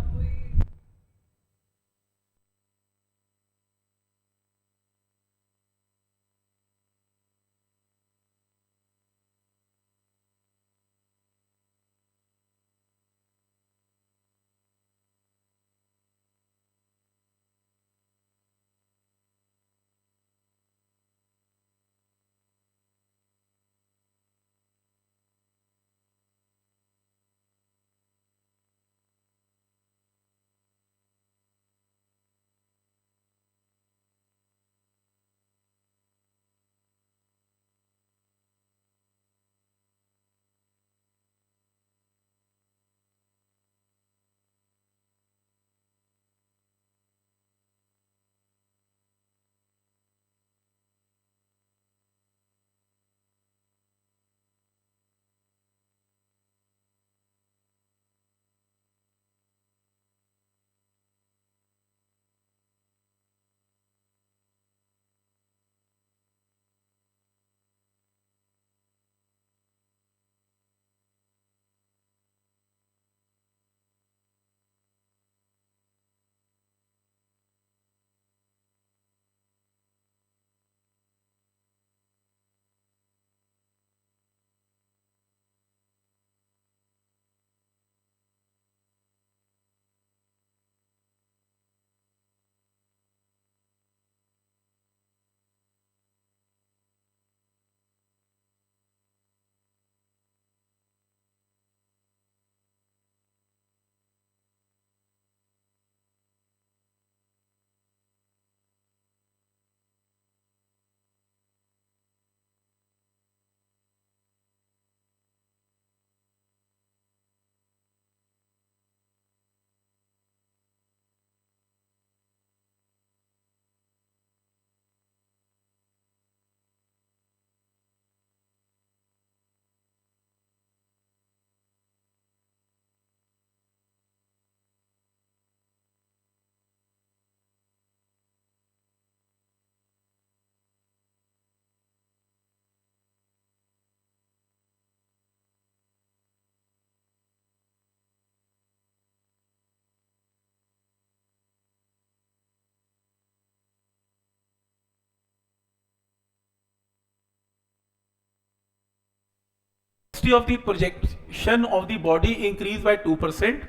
S1: velocity of the projection of the body increase by 2%,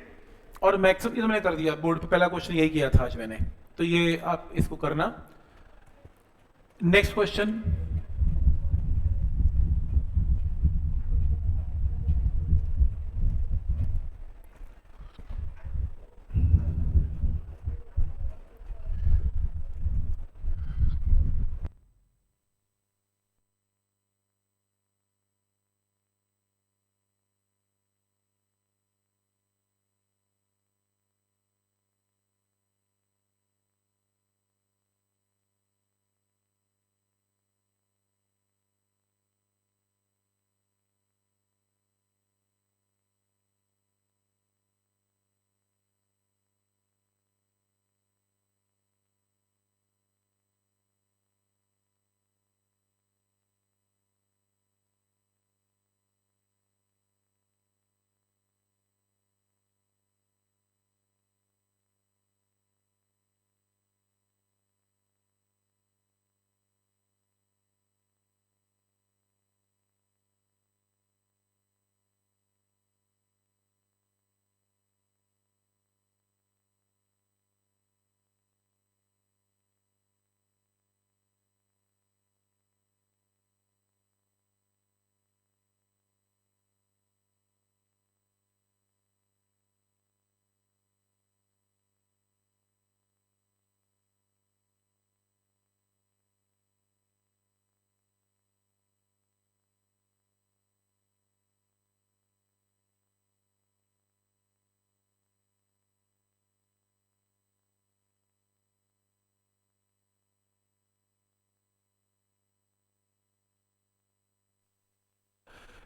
S1: और मैक्सिमम, ये तो मैंने कर दिया, बोर्ड पे पहला क्वेश्चन यही किया था आज मैंने, तो ये आप इसको करना। नेक्स्ट क्वेश्चन,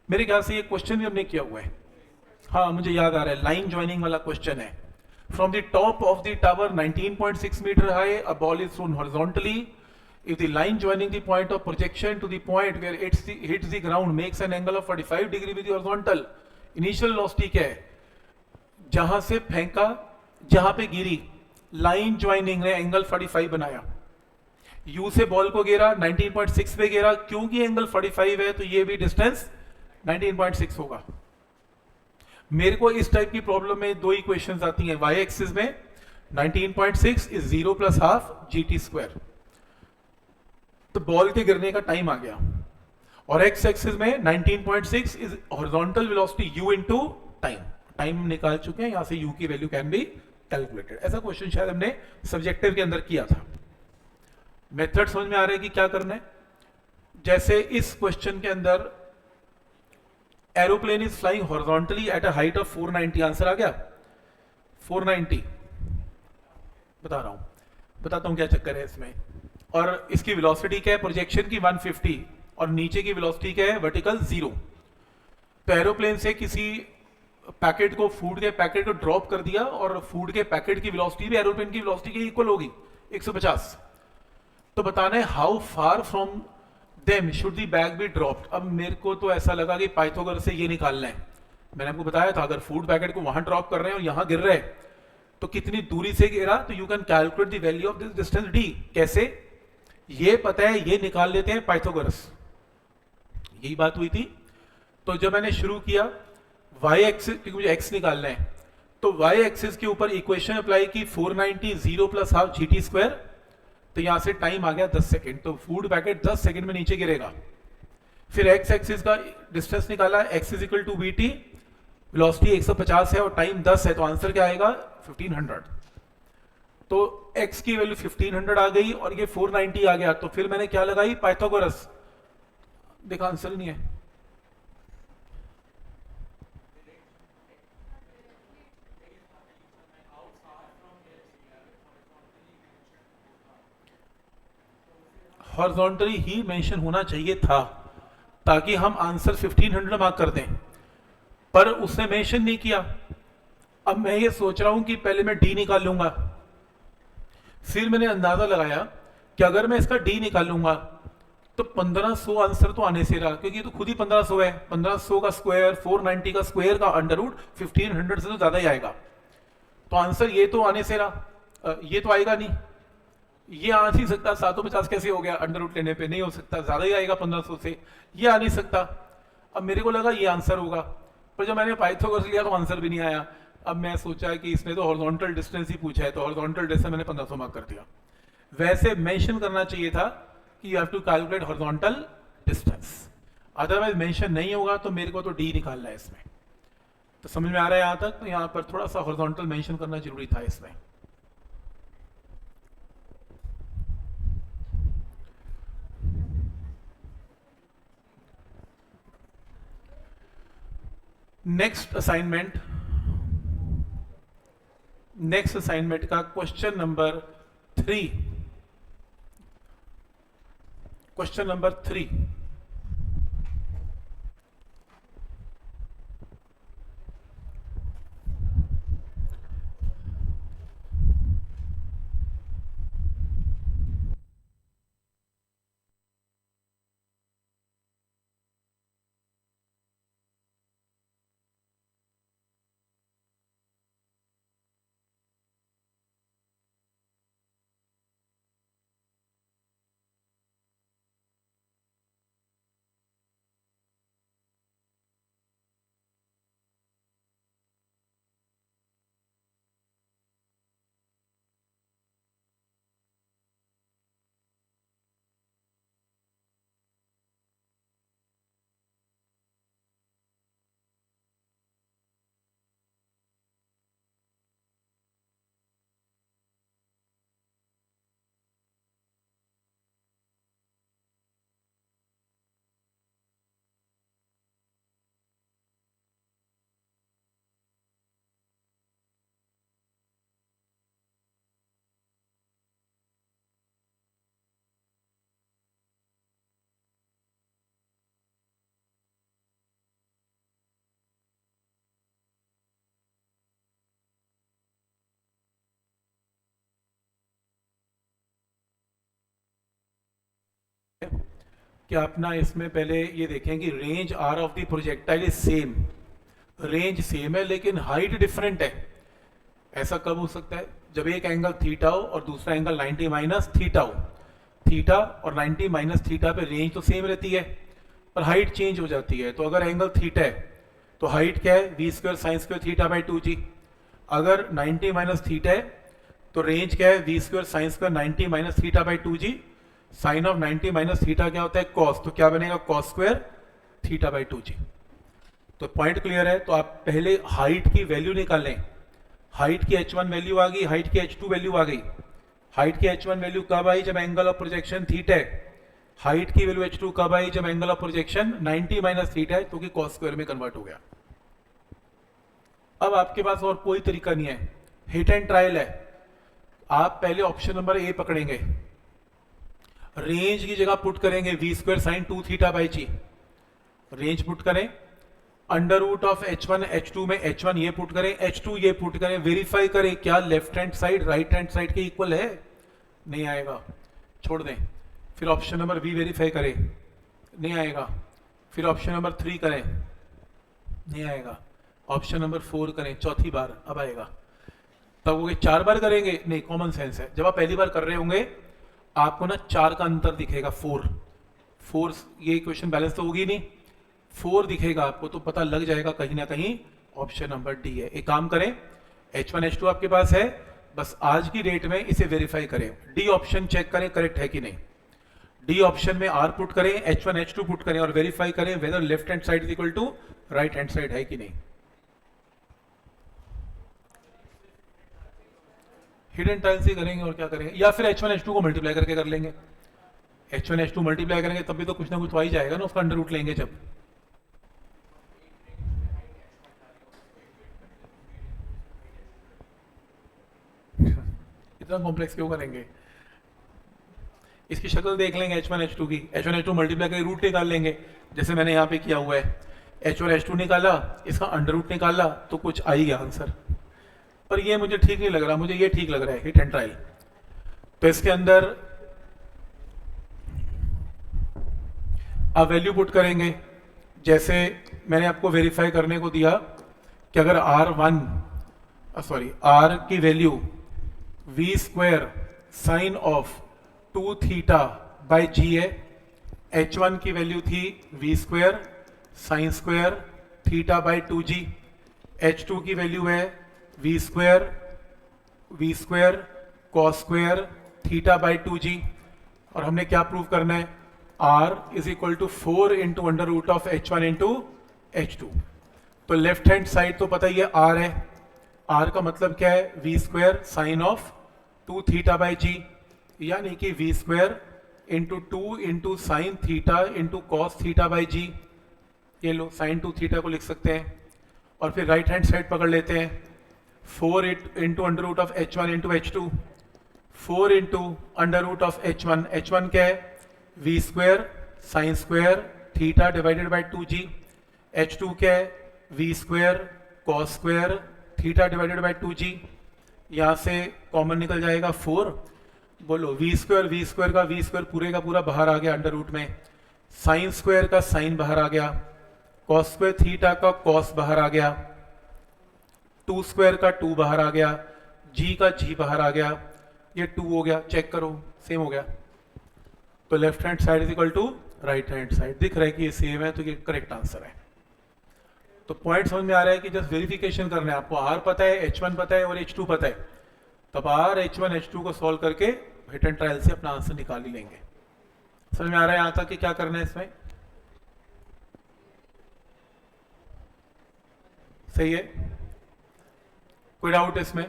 S1: मेरे ख्याल से ये क्वेश्चन भी हमने किया हुआ है, हाँ मुझे याद आ रहा है, लाइन ज्वाइनिंग वाला क्वेश्चन है। From the top of the tower 19.6 metre high, a ball is thrown horizontally, if the line joining the point of projection to the point where it hits the ground makes an angle of 45 degree with the horizontal, initial velocity क्या है, जहां से फेंका जहां पे गिरी, line joining ने angle 45 बनाया, U से बॉल को गिरा 19.6 पे गिरा, क्योंकि एंगल 45 है तो ये भी डिस्टेंस 19.6 होगा। मेरे को इस टाइप की प्रॉब्लम में दो इक्वेशंस आती हैं, y एक्सिस में 19.6 is 0 plus half gt square, तो बॉल के गिरने का टाइम आ गया, और x एक्सिस में 19.6 is horizontal velocity u into time, time निकाल चुके हैं, यहां से u की वैल्यू कैन बी कैलकुलेटेड। ऐसा क्वेश्चन शायद हमने सब्जेक्टिव के अंदर किया था। मेथड समझ में आ रहा है कि क्या करना है। जैसे इस क्वेश्चन के अंदर aeroplane is flying horizontally at a height of 490, answer आ गया 490, बताता हूं क्या चक्कर है इसमें, और इसकी वेलोसिटी क्या है प्रोजेक्शन की 150, और नीचे की वेलोसिटी क्या है वर्टिकल 0। तो एरोप्लेन से किसी पैकेट को, फूड के पैकेट को ड्रॉप कर दिया, और फूड के पैकेट की वेलोसिटी भी एरोप्लेन की वेलोसिटी के इक्वल होगी 150। तो बताना है how far from them should the bag be dropped. अब मेरे को तो ऐसा लगा कि पाइथागोरस से ये निकालना है, मैंने आपको बताया था अगर फूड पैकेट को वहां ड्रॉप कर रहे हैं और यहां गिर रहे हैं तो कितनी दूरी से गिरा, तो you can calculate the value of this distance D. कैसे, ये पता है, ये निकाल लेते हैं पाइथागोरस, यही बात हुई थी। तो जब मैंने शुरू किया y एक्सिस, क्योंकि मुझे x निकालना है, तो y एक्सिस के ऊपर इक्वेशन अप्लाई की 490 0 प्लस हाफ gt स्क्वायर, तो यहां से टाइम आ गया 10 सेकंड, तो फूड पैकेट 10 सेकंड में नीचे गिरेगा। फिर x एक्सिस का डिस्टेंस निकाला, x is equal to vt, velocity 150 है और टाइम 10 है, तो आंसर क्या आएगा 1500। तो x की वैल्यू 1500 आ गई और ये 490 आ गया, तो फिर मैंने क्या लगाई पाइथागोरस, देखा आंसर नहीं है। हॉरिजॉन्टली ही मेंशन होना चाहिए था ताकि हम आंसर 1500 मार्क कर दें, पर उसने मेंशन नहीं किया। अब मैं ये सोच रहा हूं कि पहले मैं डी निकाल लूंगा, फिर मैंने अंदाजा लगाया कि अगर मैं इसका डी निकालूंगा तो 1500 आंसर तो आने से रहा, क्योंकि तो खुद ही 1500 है, 1500 का स्क्वायर 490 का स्क्वायर का अंडर रूट 1500 से तो ज्यादा ही आएगा, तो आंसर ये तो आने से रहा, ये तो आएगा नहीं, ये आ नहीं सकता, 750 कैसे हो गया अंडर रूट लेने पे, नहीं हो सकता, ज्यादा ही आएगा 1500 से, ये आ नहीं सकता। अब मेरे को लगा ये आंसर होगा, पर जब मैंने पाइथागोरस लिया तो आंसर भी नहीं आया। अब मैं सोचा कि इसने तो हॉरिजॉन्टल डिस्टेंस ही पूछा है, तो हॉरिजॉन्टल डिस्टेंस मैंने 1500 मार्क कर दिया। वैसे मेंशन करना चाहिए था कि you have to calculate horizontal distance, otherwise mention नहीं होगा तो मेरे को तो डी निकालना है इसमें। तो समझ में आ रहा है यहाँ तक? तो यहाँ पर थोड़ा सा हॉरिजॉन्टल मेंशन करना जरूरी था इसमें। नेक्स्ट असाइनमेंट का क्वेश्चन नंबर 3। कि अपना इसमें पहले ये देखें कि range r of the projectile is same, range same है लेकिन हाइट डिफरेंट है। ऐसा कब हो सकता है? जब एक एंगल थीटा हो और दूसरा एंगल 90 माइनस थीटा हो। थीटा और 90 माइनस थीटा पे रेंज तो सेम रहती है पर हाइट चेंज हो जाती है। तो अगर एंगल थीटा है तो हाइट क्या है? V square sine square theta by 2g। अगर 90 माइनस थीटा है तो रेंज क्या है? V square sine square 90 minus theta by 2g। Sine of 90 minus theta क्या होता है? कॉस। तो क्या बनेगा? Cos square theta by 2g। तो पॉइंट क्लियर है? तो आप पहले हाइट की वैल्यू निकालें। हाइट की h1 वैल्यू आ गई, हाइट की h2 वैल्यू आ गई। हाइट की h1 वैल्यू कब आई? जब एंगल ऑफ प्रोजेक्शन थीटा है। हाइट की वैल्यू h2 कब आई? जब angle of projection 90 minus theta है, तो कि कॉस स्क्वायर में कन्वर्ट हो गया। अब आपके पास और कोई तरीका नहीं है, हिट एंड ट्रायल है। आप पहले ऑप्शन नंबर ए पकड़ेंगे, रेंज की जगह पुट करेंगे v square sine 2 theta by g. Range put करें, under root of h1 h2 में h1 ये पुट करें, h2 ये पुट करें, वेरीफाई करें क्या left hand side right hand side के इक्वल है? नहीं आएगा, छोड़ दें। फिर ऑप्शन नंबर बी वेरीफाई करें, नहीं आएगा। फिर ऑप्शन नंबर 3 करें, नहीं आएगा। ऑप्शन नंबर 4 करें, चौथी बार अब आएगा। तब वो 4 बार करेंगे? नहीं, कॉमन सेंस है। जब आप पहली बार कर रहे होंगे आपको ना 4 का अंतर दिखेगा, 4 ये क्वेश्चन बैलेंस तो होगी नहीं, 4 दिखेगा आपको, तो पता लग जाएगा कहीं ना कहीं ऑप्शन नंबर डी है। एक काम करें, h1 h2 आपके पास है, बस आज की डेट में इसे वेरीफाई करें। डी ऑप्शन चेक करें करेक्ट है कि नहीं। डी ऑप्शन में आर पुट करें, h1 h2 पुट करें और वेरीफाई करें whether left hand side is equal to right hand side है कि नहीं। हिडन टाइल से करेंगे और क्या करेंगे, या फिर h1 h2 को मल्टीप्लाई करके कर लेंगे। h1 h2 मल्टीप्लाई करेंगे तब भी तो कुछ ना कुछ तो आ ही जाएगा ना, उसका अंडर रूट लेंगे जब। इतना कॉम्प्लेक्स क्यों करेंगे? इसकी शक्ल देख लेंगे h1 h2 की, h1 h2 मल्टीप्लाई करके रूट निकाल लेंगे, जैसे मैंने यहाँ पे किया हुआ है। h1 h2 निकाला, इसका अंडर रूट निकाला, तो कुछ आ ही गया आंसर। पर ये मुझे ठीक नहीं लग रहा, मुझे ये ठीक लग रहा है, हिट एंड ट्रायल। तो इसके अंदर आप वैल्यू पुट करेंगे, जैसे मैंने आपको वेरीफाई करने को दिया कि अगर r की value v square sine of 2 theta by g है, h1 की वैल्यू थी v square sine square theta by 2g, h2 की वैल्यू है v square cos square theta by 2g, और हमने क्या प्रूव करना है, r is equal to 4 into under root of h1 into h2। तो लेफ्ट हैंड साइड तो पता ही है r है, r का मतलब क्या है, v square sine of 2 theta by g, यानी कि v square into 2 into sine theta into cos theta by g. ये लो साइन 2 थीटा को लिख सकते हैं, और फिर राइट हैंड साइड पकड़ लेते हैं, 4 into under root of h1 into h2, 4 into under root of h1 क्या है, v square sine square theta divided by 2g, h2 क्या है, v square cos square theta divided by 2g। यहाँ से common निकल जाएगा 4, बोलो वी स्क्वायर का वी स्क्वायर पूरे का पूरा बाहर आ गया अंडर रूट में, साइन स्क्वायर का साइन बाहर आ गया, कॉस स्क्वायर थीटा का कॉस बाहर आ गया, 2 स्क्वायर का 2 बाहर आ गया, जी का जी बाहर आ गया, ये 2 हो गया, चेक करो सेम हो गया। तो left hand side is equal to right hand side, दिख रहा है कि ये सेम है, तो ये करेक्ट आंसर है। तो पॉइंट समझ में आ रहा है कि जस्ट वेरिफिकेशन करना है, आपको आर पता है, h1 पता है और h2 पता है, तब आर h1 h2 को सॉल्व करके हिट एंड ट्रायल से अपना आंसर निकाल ही लेंगे। समझ में आ रहा है यहाँ तक कि क्या करना है इसमें, सही है, कोई डाउट इसमें?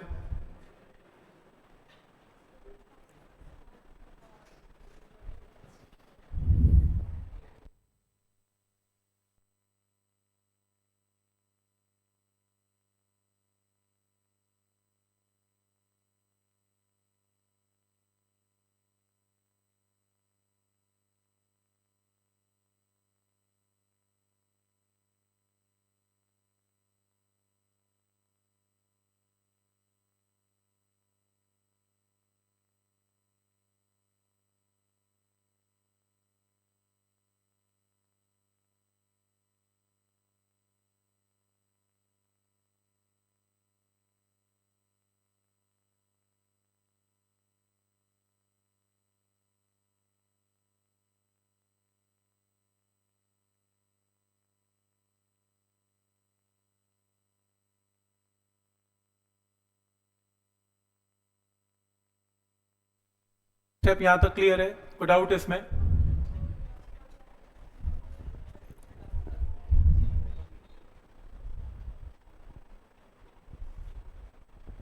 S1: स्टेप यहां तक क्लियर है, कोई डाउट इसमें?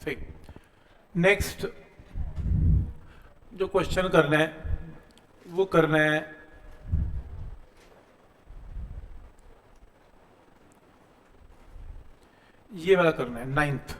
S1: सही। नेक्स्ट जो क्वेश्चन करना है वो करना है ये वाला करना है, नाइन्थ।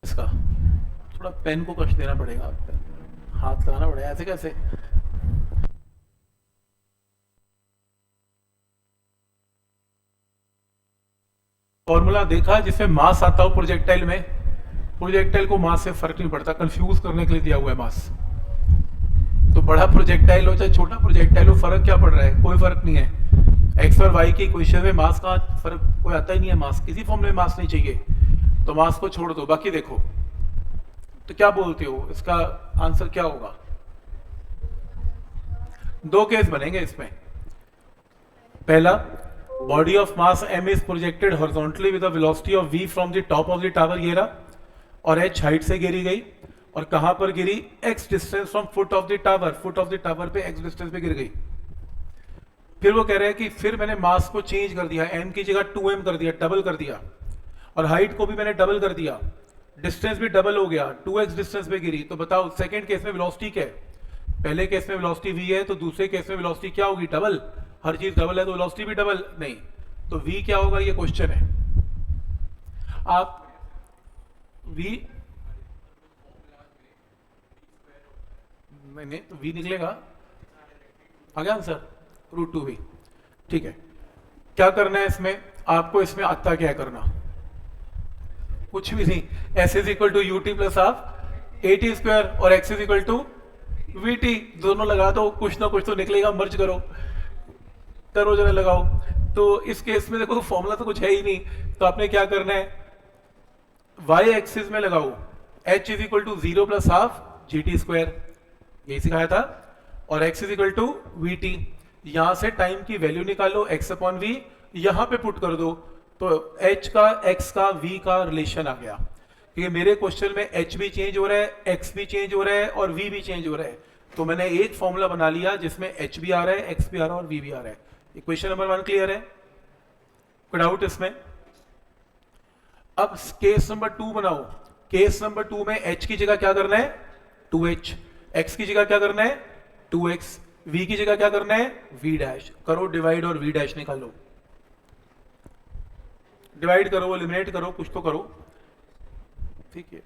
S1: इसका थोड़ा पेन को कश देना पड़ेगा, हाथ लगाना पड़ेगा, ऐसे कैसे? फॉर्मूला देखा जिसमें मास आता हो प्रोजेक्टाइल में, प्रोजेक्टाइल को मास से फर्क नहीं पड़ता, कंफ्यूज करने के लिए दिया हुआ है मास। तो बड़ा प्रोजेक्टाइल हो चाहे छोटा प्रोजेक्टाइल हो, फर्क क्या पड़ रहा है? कोई फर्क नहीं है। एक्स और वाई की इक्वेशन में मास का फर्क कोई आता ही नहीं है, मास किसी फॉर्म में मास नहीं चाहिए, तो मास को छोड़ दो। बाकी देखो तो क्या बोलते हो, इसका आंसर क्या होगा? दो केस बनेंगे इसमें। पहला, body of mass m is projected horizontally with the velocity of v from the top of the tower, ये रहा, और h हाइट से गिरी गई, और कहां पर गिरी? x distance from foot of the tower, foot of the tower पे x distance पे गिर गई। फिर वो कह रहे हैं कि फिर मैंने मास को चेंज कर दिया, m की जगह 2m कर दिया, डबल कर दिया, और हाइट को भी मैंने डबल कर दिया, डिस्टेंस भी डबल हो गया, 2x डिस्टेंस पे गिरी। तो बताओ सेकंड केस में वेलोसिटी क्या है? पहले केस में वेलोसिटी v है, तो दूसरे केस में वेलोसिटी क्या होगी? डबल। हर चीज डबल है तो वेलोसिटी भी डबल नहीं, तो v क्या होगा? ये क्वेश्चन है। आप v नहीं तो v निकलेगा, आ गया आंसर, √2v। ठीक है, क्या करना है इसमें आपको? इसमें आता क्या है करना? कुछ भी नहीं, s is equal to ut plus half at square और x is equal to vt, दोनों लगा दो, कुछ ना कुछ तो निकलेगा, मर्ज करो जरा लगाओ। तो इस केस में देखो फॉर्मूला तो कुछ है ही नहीं, तो आपने क्या करना है, y एक्सिस में लगाओ h is equal to 0 plus half gt square, यही सिखाया था, और x is equal to vt। यहां से टाइम की वैल्यू निकालो, x अपॉन v, यहां पे पुट कर दो, तो h का x का v का रिलेशन आ गया। क्योंकि मेरे क्वेश्चन में h भी चेंज हो रहा है, x भी चेंज हो रहा है और v भी चेंज हो रहा है, तो मैंने एक फॉर्मूला बना लिया जिसमें h भी आ रहा है, x भी आ रहा है और v भी आ रहा है। इक्वेशन नंबर 1 क्लियर है? कोई डाउट इसमें? अब केस नंबर 2 बनाओ। केस नंबर 2 में h की जगह क्या करना है? 2h, x की जगह क्या करना है? 2x, v की जगह क्या करना है? v dash. करो डिवाइड और v डैश निकालो, डिवाइड करो, एलिमिनेट करो, कुछ तो करो, ठीक है।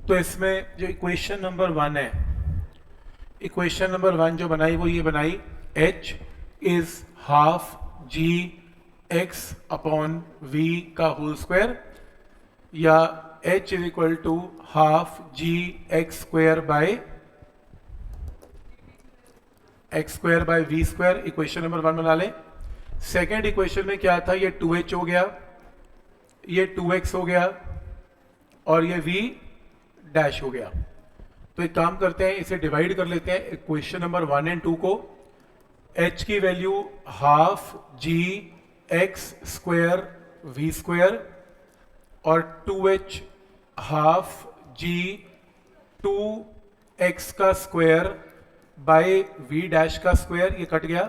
S1: तो इसमें जो इक्वेशन नंबर 1 है, इक्वेशन नंबर 1 जो बनाई वो ये बनाई, h is half g x upon v का होल स्क्वायर, या h is equal to half g x square by v square. Equation number 1 बना लें। सेकेंड इक्वेशन में क्या था? ये 2h हो गया, ये 2x हो गया, और ये v डैश हो गया। तो एक काम करते हैं, इसे डिवाइड कर लेते हैं इक्वेशन नंबर 1 एंड 2 को। h की value half g x square v square, और 2h हाफ जी 2x का स्क्वायर बाय v डैश का स्क्वायर, ये कट गया।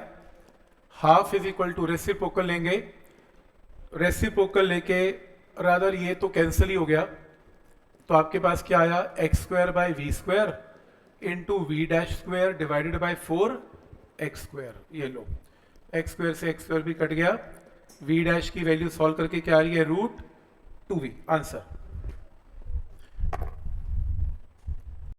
S1: Half is equal to reciprocal लेंगे, रेसिप्रोकल लेके रादर ये तो कैंसिल ही हो गया, तो आपके पास क्या आया? X square by v square into v dash square divided by 4x square. ये लो, एक्स स्क्वायर से एक्स स्क्वायर भी कट गया, वी डैश की वैल्यू सॉल्व करके क्या आ रही है? √2v। आंसर